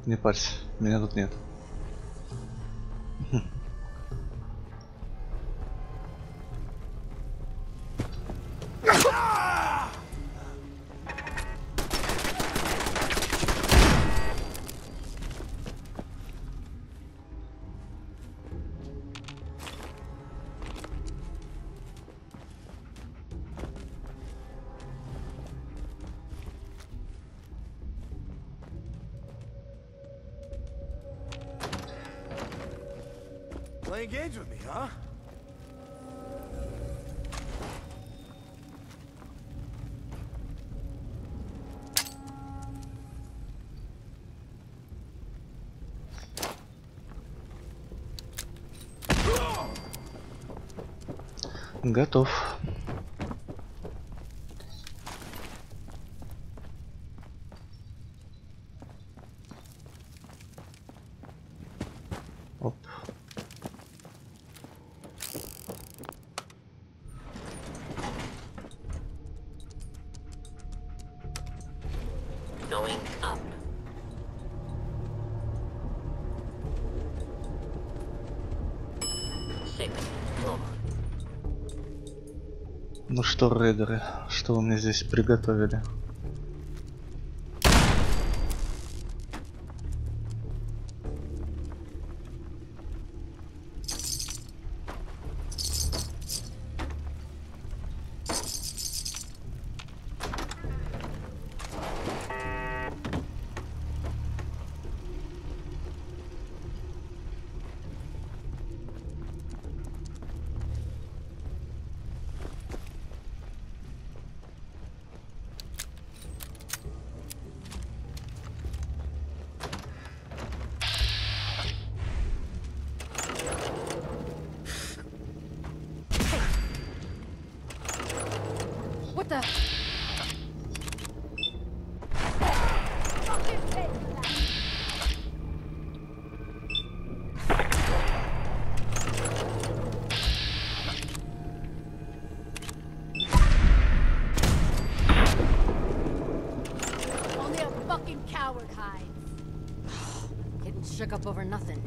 Не парься, меня тут нет. Playing games with me, huh? Готов. Оп. Going up. Ну что, рейдеры, что вы мне здесь приготовили? What the? Only a fucking coward hides. Getting shook up over nothing.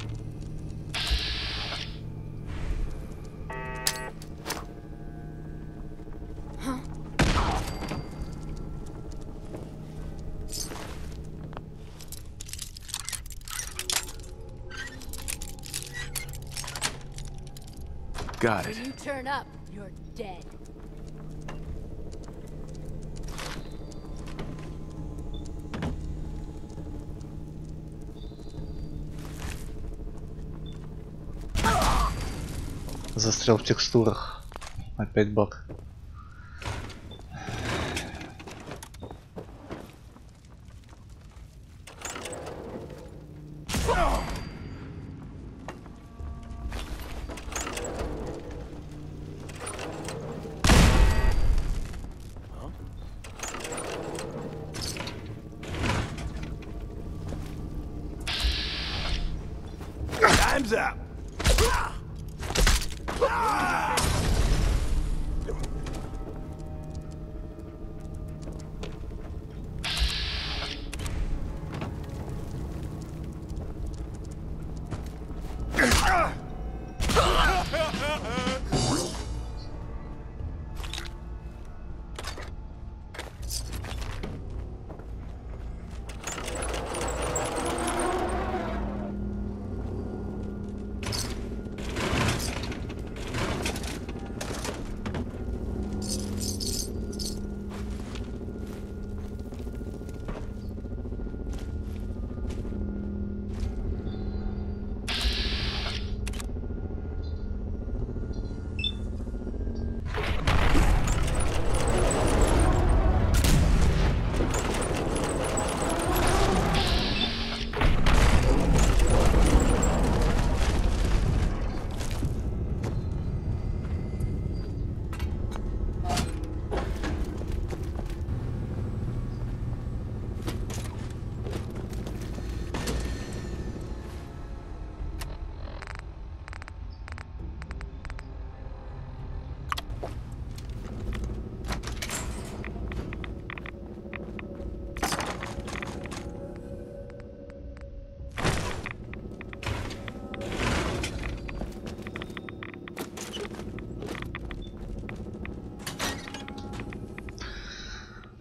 Got When it. you turn up, you're dead. Застрял в текстурах. Опять баг. Time's up.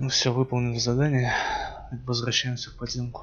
Ну все, выполнили задание. Возвращаемся в подземку.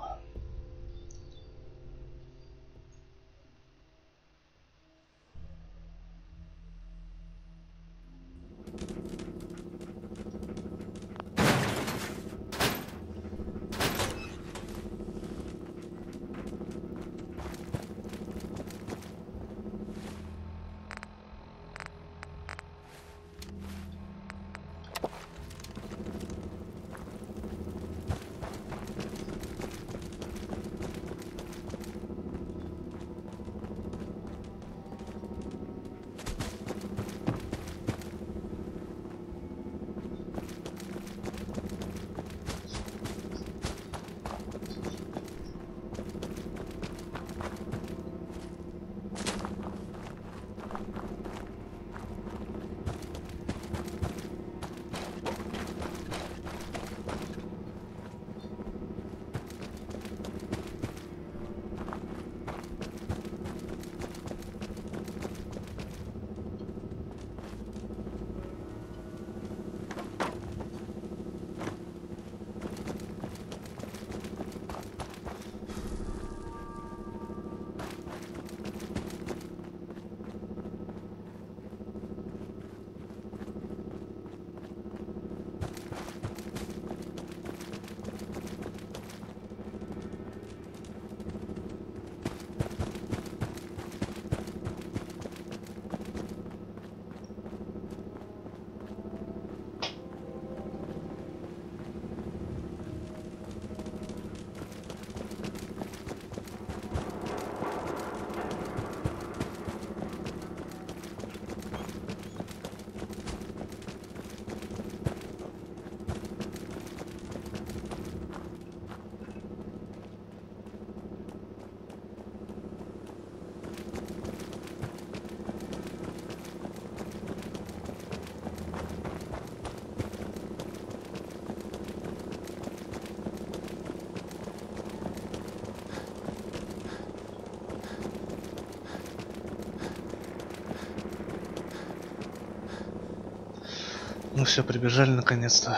Ну все, прибежали наконец-то.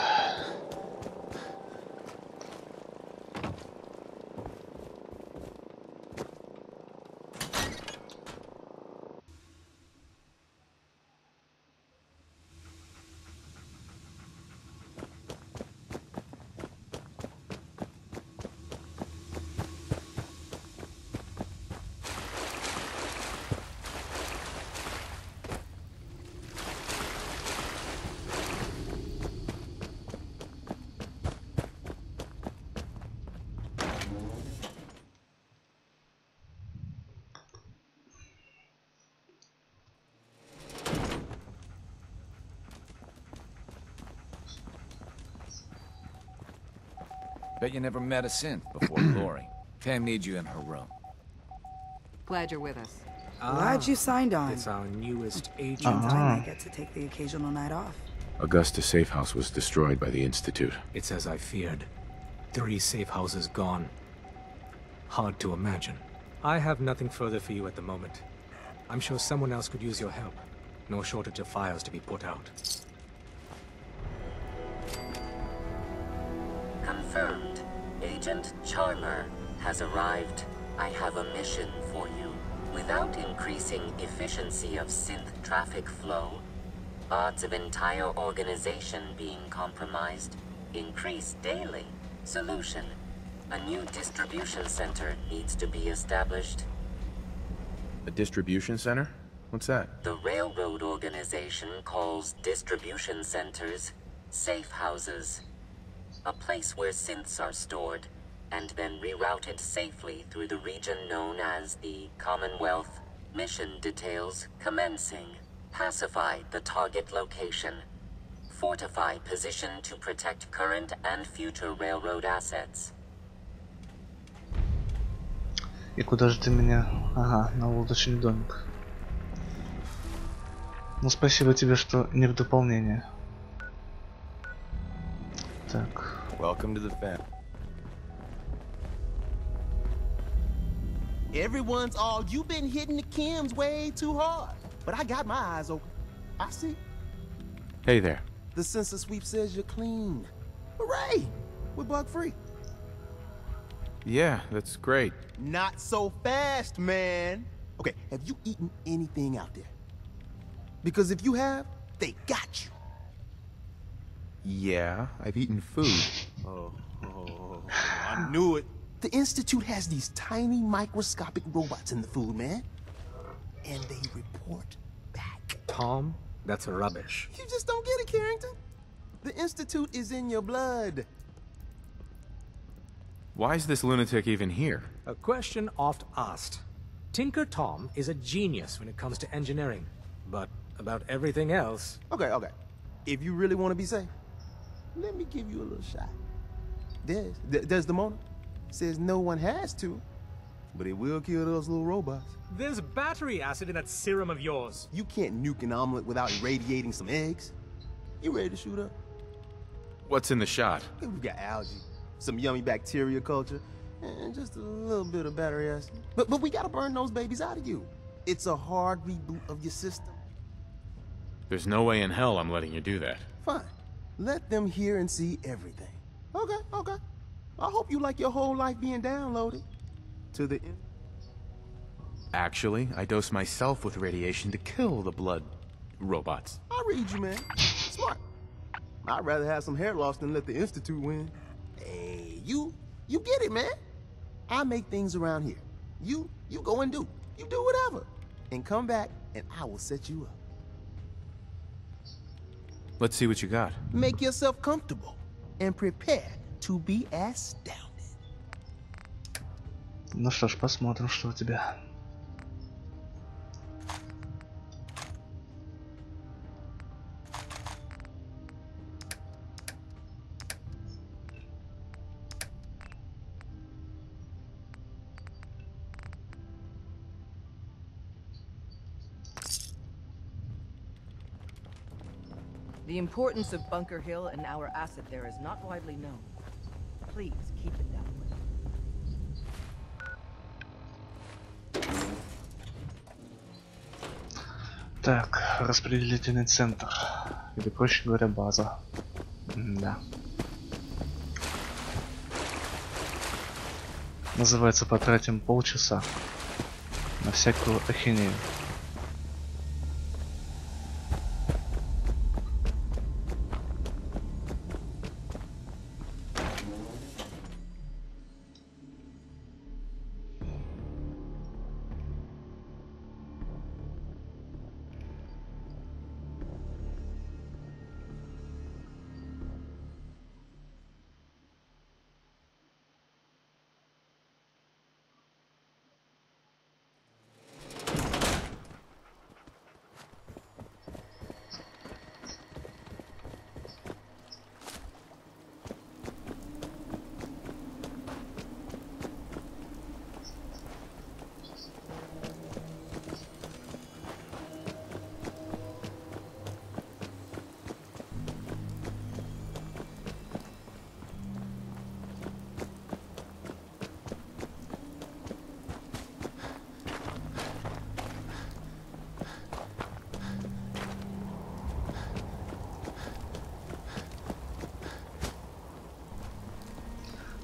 Bet you never met a synth before, Glory. Pam needs you in her room. Glad you're with us. Glad you signed on. It's our newest agent. Means I might get to take the occasional night off. Augusta's safe house was destroyed by the Institute. It's as I feared. 3 safe houses gone. Hard to imagine. I have nothing further for you at the moment. I'm sure someone else could use your help. No shortage of fires to be put out. Confirmed. Agent Charmer has arrived. I have a mission for you. Without increasing efficiency of synth traffic flow, odds of entire organization being compromised increase daily. Solution. A new distribution center needs to be established. A distribution center? What's that? The railroad organization calls distribution centers safe houses. A place where synths are stored and then rerouted safely through the region known as the Commonwealth. Mission details commencing. Pacify the target location. Fortify position to protect current and future railroad assets. И куда же ты меня? Ага, на лодочный домик. Ну спасибо тебе, что не в дополнение. Так. Welcome to the family. Everyone's all, you've been hitting the chems way too hard. But I got my eyes open. I see. Hey there. The census sweep says you're clean. Hooray! We're bug-free. Yeah, that's great. Not so fast, man. Okay, have you eaten anything out there? Because if you have, they got you. Yeah, I've eaten food. Oh, I knew it. The Institute has these tiny microscopic robots in the food, man. And they report back. Tom, that's rubbish. You just don't get it, Carrington. The Institute is in your blood. Why is this lunatic even here? A question oft asked. Tinker Tom is a genius when it comes to engineering, but about everything else... Okay. If you really want to be safe, let me give you a little shot. Desdemona says no one has to, but it will kill those little robots. There's battery acid in that serum of yours. You can't nuke an omelet without irradiating some eggs. You ready to shoot up? What's in the shot? We've got algae, some yummy bacteria culture, and just a little bit of battery acid. But we gotta burn those babies out of you. It's a hard reboot of your system. There's no way in hell I'm letting you do that. Fine. Let them hear and see everything. Okay. I hope you like your whole life being downloaded. To the end. Actually, I dose myself with radiation to kill the blood robots. I read you, man. Smart. I'd rather have some hair loss than let the Institute win. Hey, you get it, man. I make things around here. You go and do. You do whatever. And come back and I will set you up. Let's see what you got. Make yourself comfortable and prepare to be astounded. Ну что ж, посмотрим, что у тебя. The importance of Bunker Hill and our asset there is not widely known. Please keep it that way. Так, распределительный центр. Или, проще говоря, база. Да. Называется, потратим полчаса на всякую ахинею.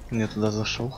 Не туда зашел.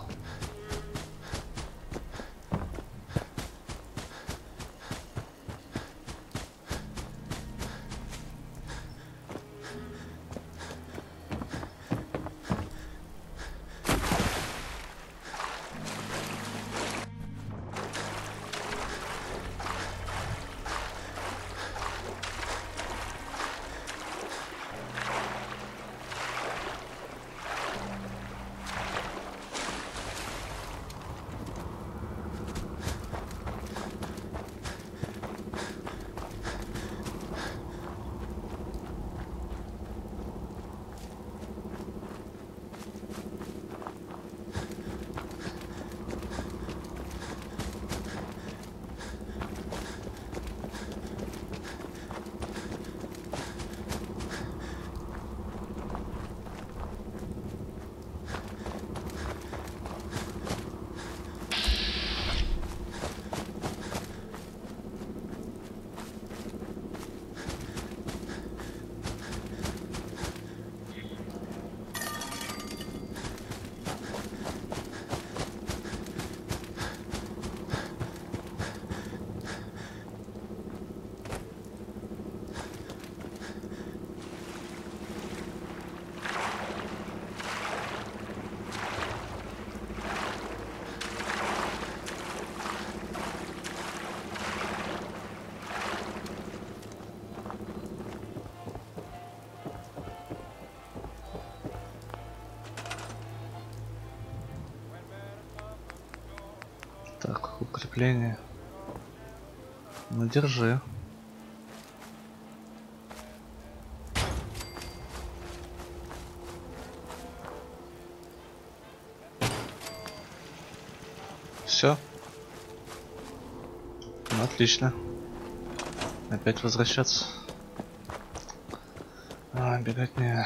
Так, укрепление. Ну, держи. Все. Ну, отлично. Опять возвращаться. Бегать не.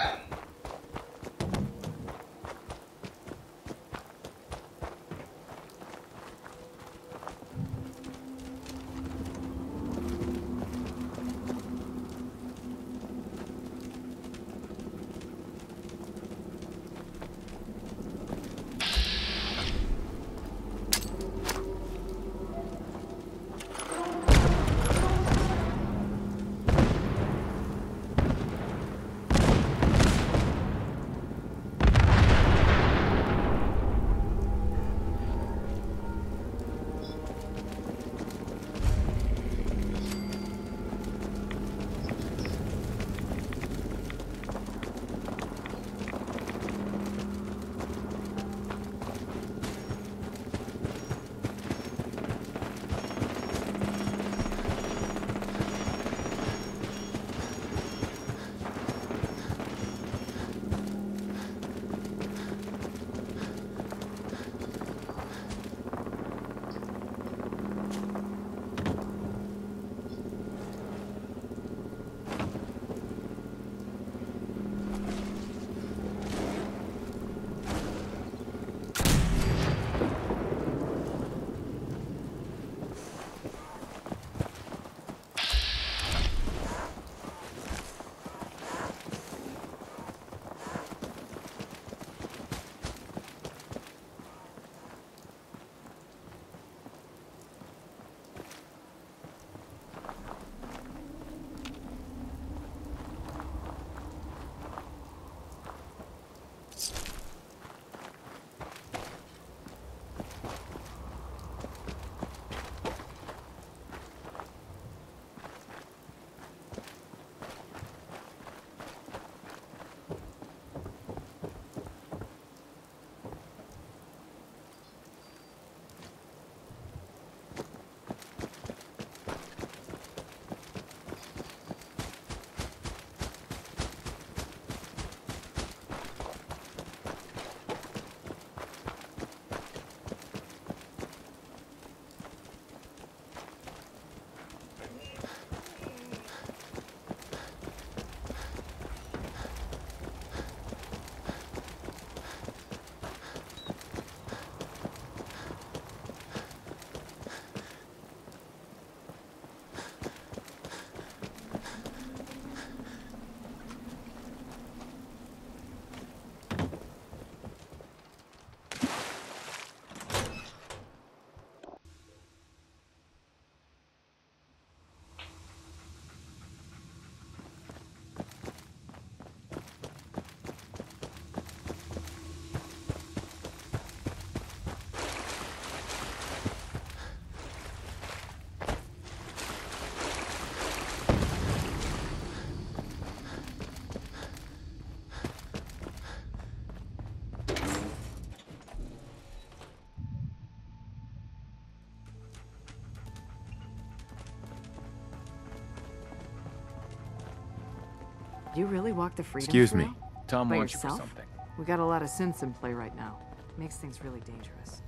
You really walk the freedom Excuse me. trail? Tom By wants you for yourself? something. We got a lot of synths in play right now. Makes things really dangerous.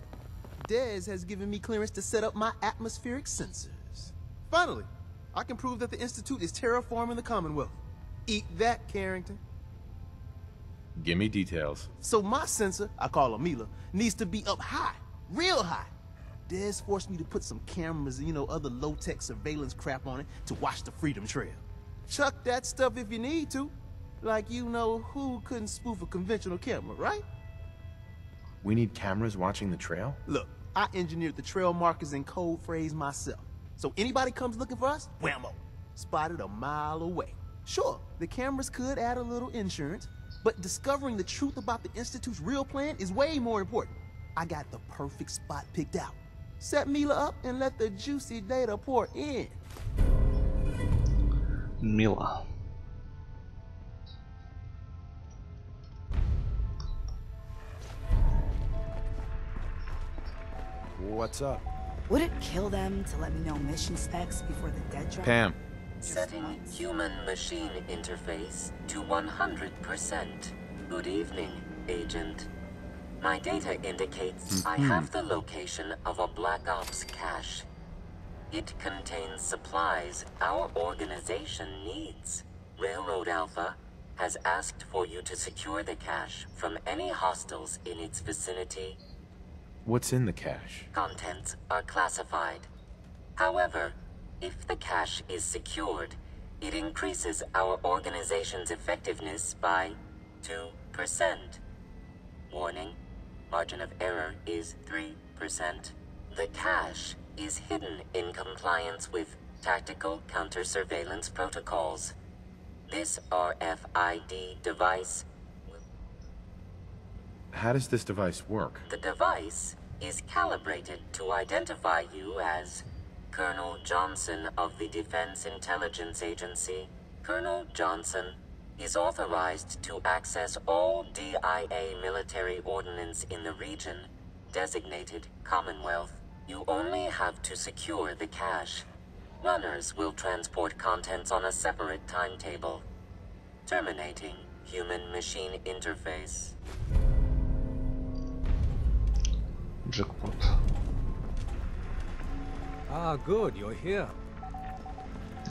Dez has given me clearance to set up my atmospheric sensors. Finally, I can prove that the Institute is terraforming the Commonwealth. Eat that, Carrington. Give me details. So my sensor, I call her Mila, needs to be up high, real high. Dez forced me to put some cameras and, other low-tech surveillance crap on it to watch the Freedom Trail. Chuck that stuff if you need to. Like who couldn't spoof a conventional camera, right? We need cameras watching the trail? Look, I engineered the trail markers and code phrase myself. So anybody comes looking for us, whammo, spotted a mile away. Sure, the cameras could add a little insurance, but discovering the truth about the Institute's real plan is way more important. I got the perfect spot picked out. Set Mila up and let the juicy data pour in. Мила. What's up? Would it kill them to let me know mission specs before the dead drop? Pam. Setting human-machine interface to 100%. Good evening, Agent. My data indicates I have the location of a Black Ops cache. It contains supplies our organization needs. Railroad Alpha has asked for you to secure the cache from any hostiles in its vicinity. What's in the cache? Contents are classified. However, if the cache is secured, it increases our organization's effectiveness by 2%. Warning, margin of error is 3%. The cache is hidden in compliance with tactical counter-surveillance protocols. This RFID device... How does this device work? The device is calibrated to identify you as Colonel Johnson of the Defense Intelligence Agency. Colonel Johnson is authorized to access all DIA military ordnance in the region designated Commonwealth. You only have to secure the cache. Runners will transport contents on a separate timetable. Terminating human-machine interface. Джекпот. Ah, good, you're here.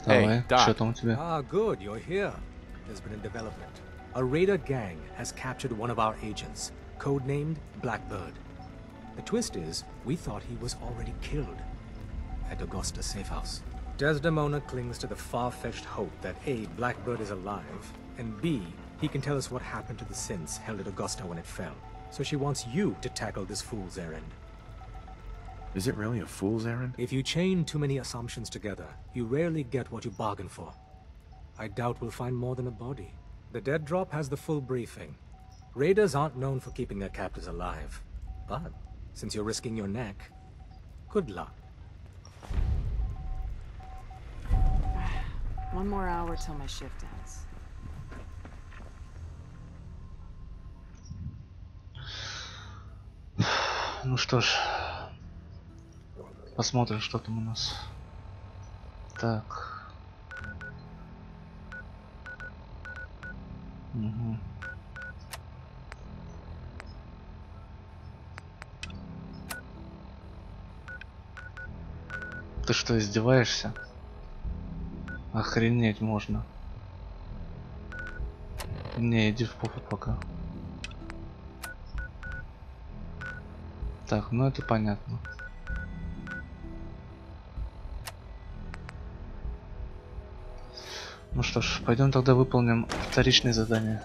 Давай, что там у тебя? Ah, good, you're here. There's been a development. A raider gang has captured one of our agents, codenamed Blackbird. The twist is, we thought he was already killed at Augusta's safe house. Desdemona clings to the far-fetched hope that A, Blackbird is alive, and B, he can tell us what happened to the synths held at Augusta when it fell. So she wants you to tackle this fool's errand. Is it really a fool's errand? If you chain too many assumptions together, you rarely get what you bargain for. I doubt we'll find more than a body. The dead drop has the full briefing. Raiders aren't known for keeping their captors alive. But, since you're risking your neck, good luck. One more hour till my shift ends. Ну что ж, посмотрим, что там у нас. Так. Угу. Ты что, издеваешься? Охренеть можно. Не, иди в попу пока. Так, ну это понятно. Ну что ж, пойдем тогда выполним вторичные задания.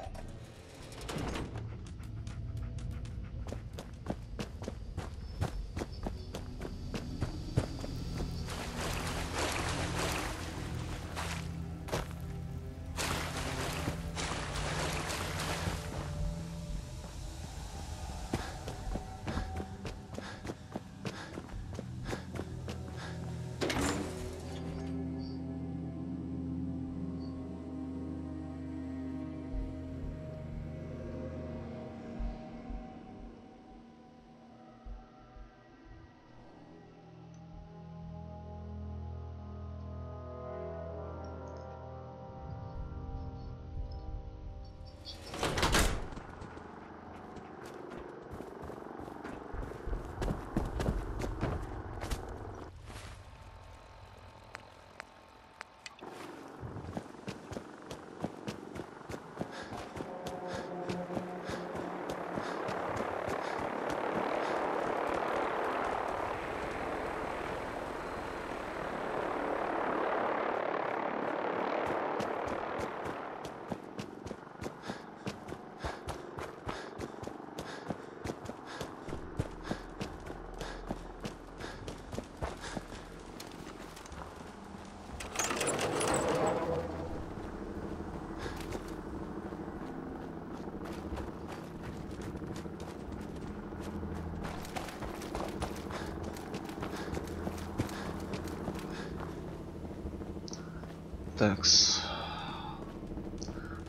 Такс.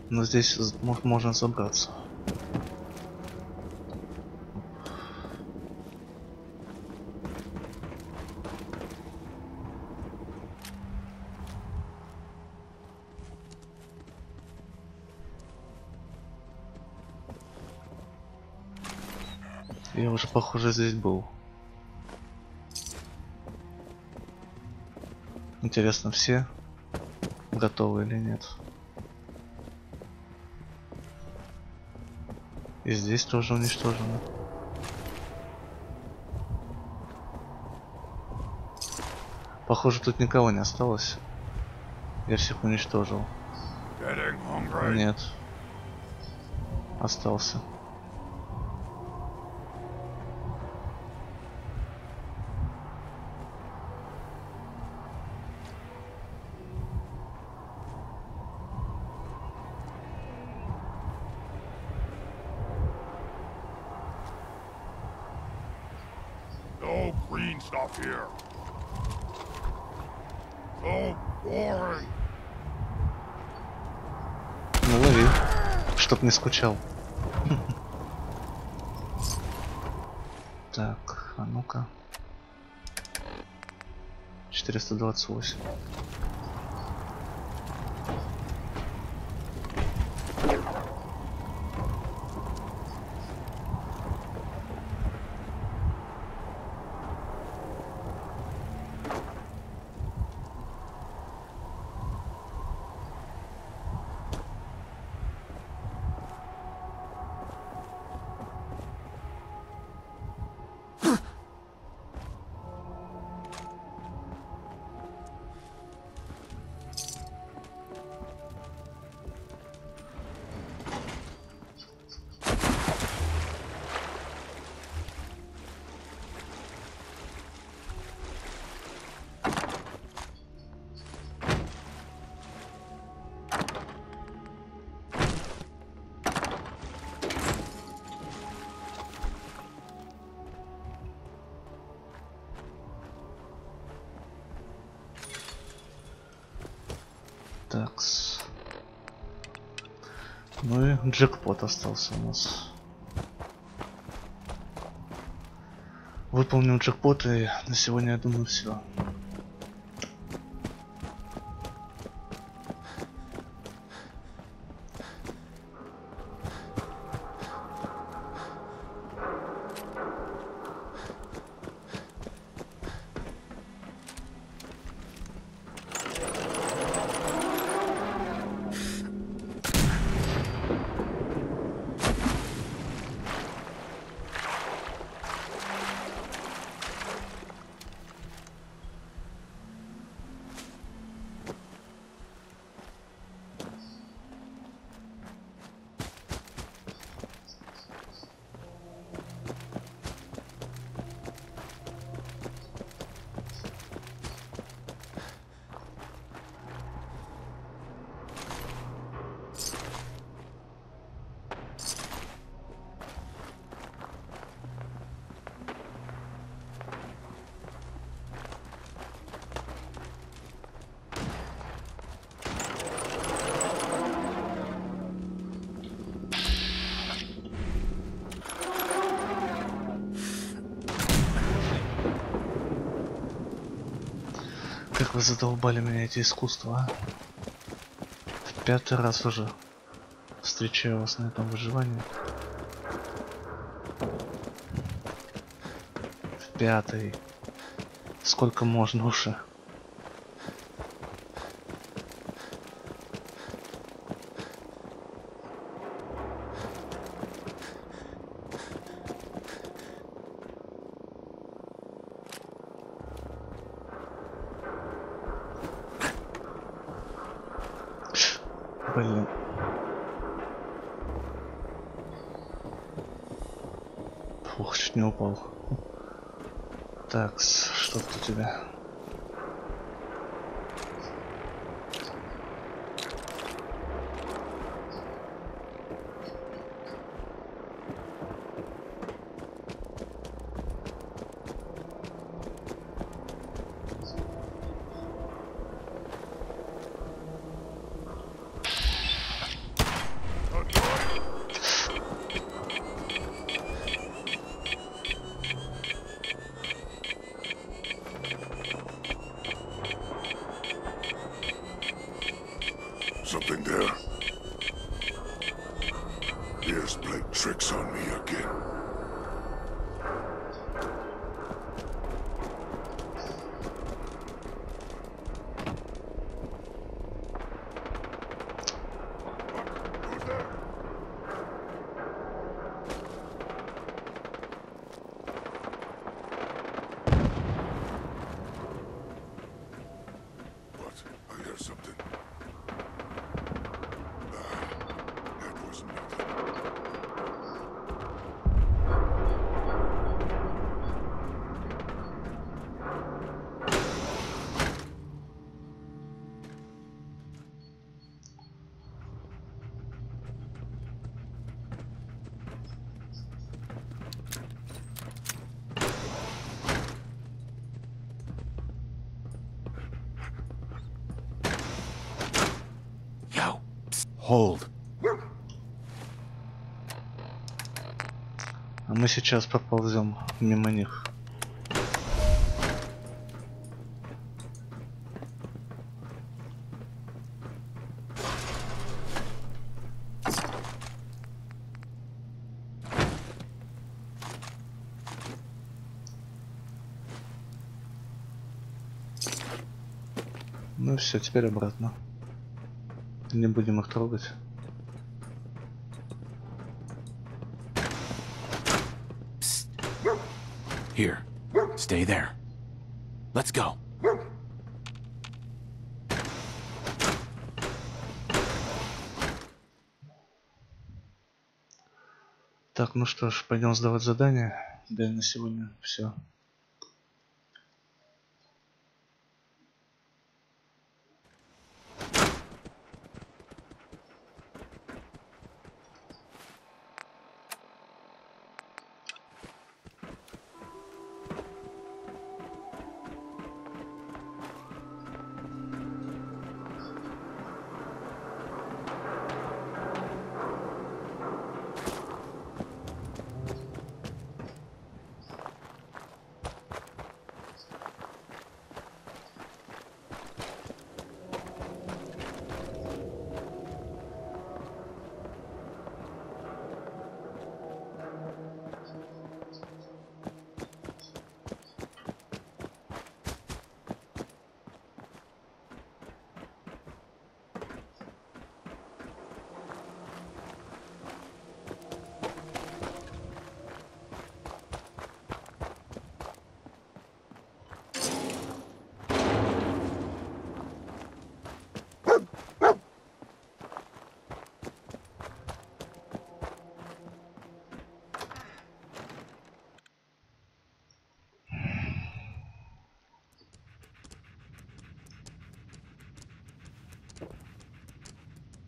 Но здесь можно забраться. Я уже, похоже, здесь был. Интересно, все готовы или нет? И здесь тоже уничтожено. Похоже, тут никого не осталось. Я всех уничтожил. Нет. Остался. No green stuff here. So boring. Ну лови, чтоб не скучал. Так, а ну-ка. 428. Такс. Ну и джекпот остался у нас. Выполнил джекпот, и на сегодня, я думаю, все. Как вы задолбали меня эти искусства, а? В 5-й раз уже встречаю вас на этом выживании. В 5-й. Сколько можно уже? Блин. Фух, чуть не упал. Так, что тут у тебя? there. Here's playing tricks on me again. Hold. А мы сейчас поползем мимо них. Ну все, теперь обратно. Не будем их трогать. Here. Stay there. Let's go. Так, ну что ж, пойдем сдавать задание. Да и на сегодня все.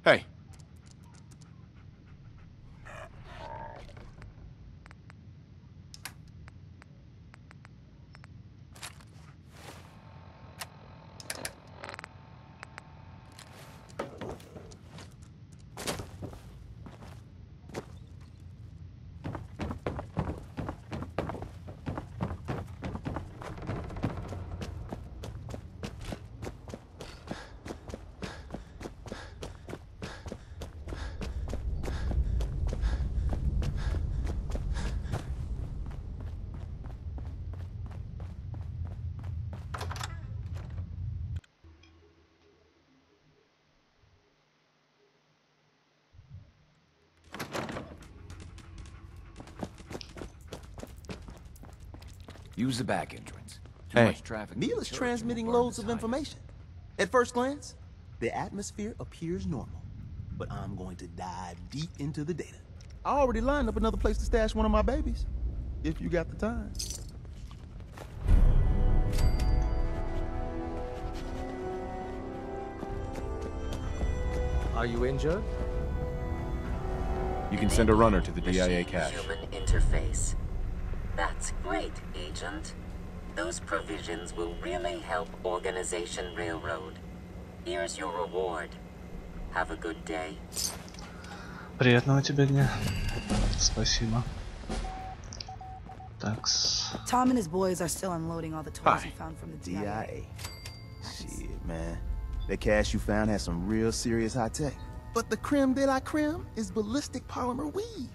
Hey. Use the back entrance. Too Hey. much traffic. Neil is transmitting loads of information. At first glance, the atmosphere appears normal. But I'm going to dive deep into the data. I already lined up another place to stash one of my babies. If you got the time. Are you injured? You can send a runner to the DIA cache. Human interface. That's great, Agent. Those provisions will really help Organization Railroad. Here's your reward. Have a good day. Приятного тебе дня. Спасибо. Такс. Tom and his boys are still unloading all the toys he found from the DIA. Shit, man. That cache you found has some real serious high tech. But the creme de la creme is ballistic polymer weave.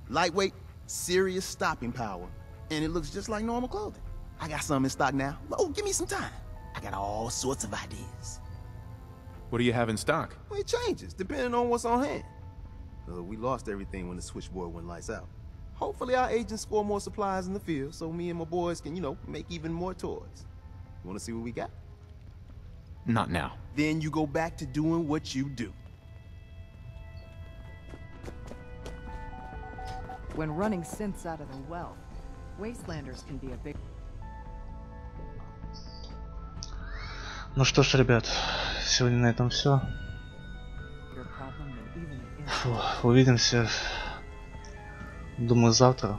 Lightweight, serious stopping power, and it looks just like normal clothing. I got some in stock now. Oh, give me some time. I got all sorts of ideas. What do you have in stock? Well, it changes, depending on what's on hand. We lost everything when the switchboard went lights out. Hopefully our agents score more supplies in the field, so me and my boys can, make even more toys. You wanna see what we got? Not now. Then you go back to doing what you do. When running synths out of the well, wastelanders can be a big... Ну что ж, ребят, сегодня на этом все. Увидимся, думаю, завтра.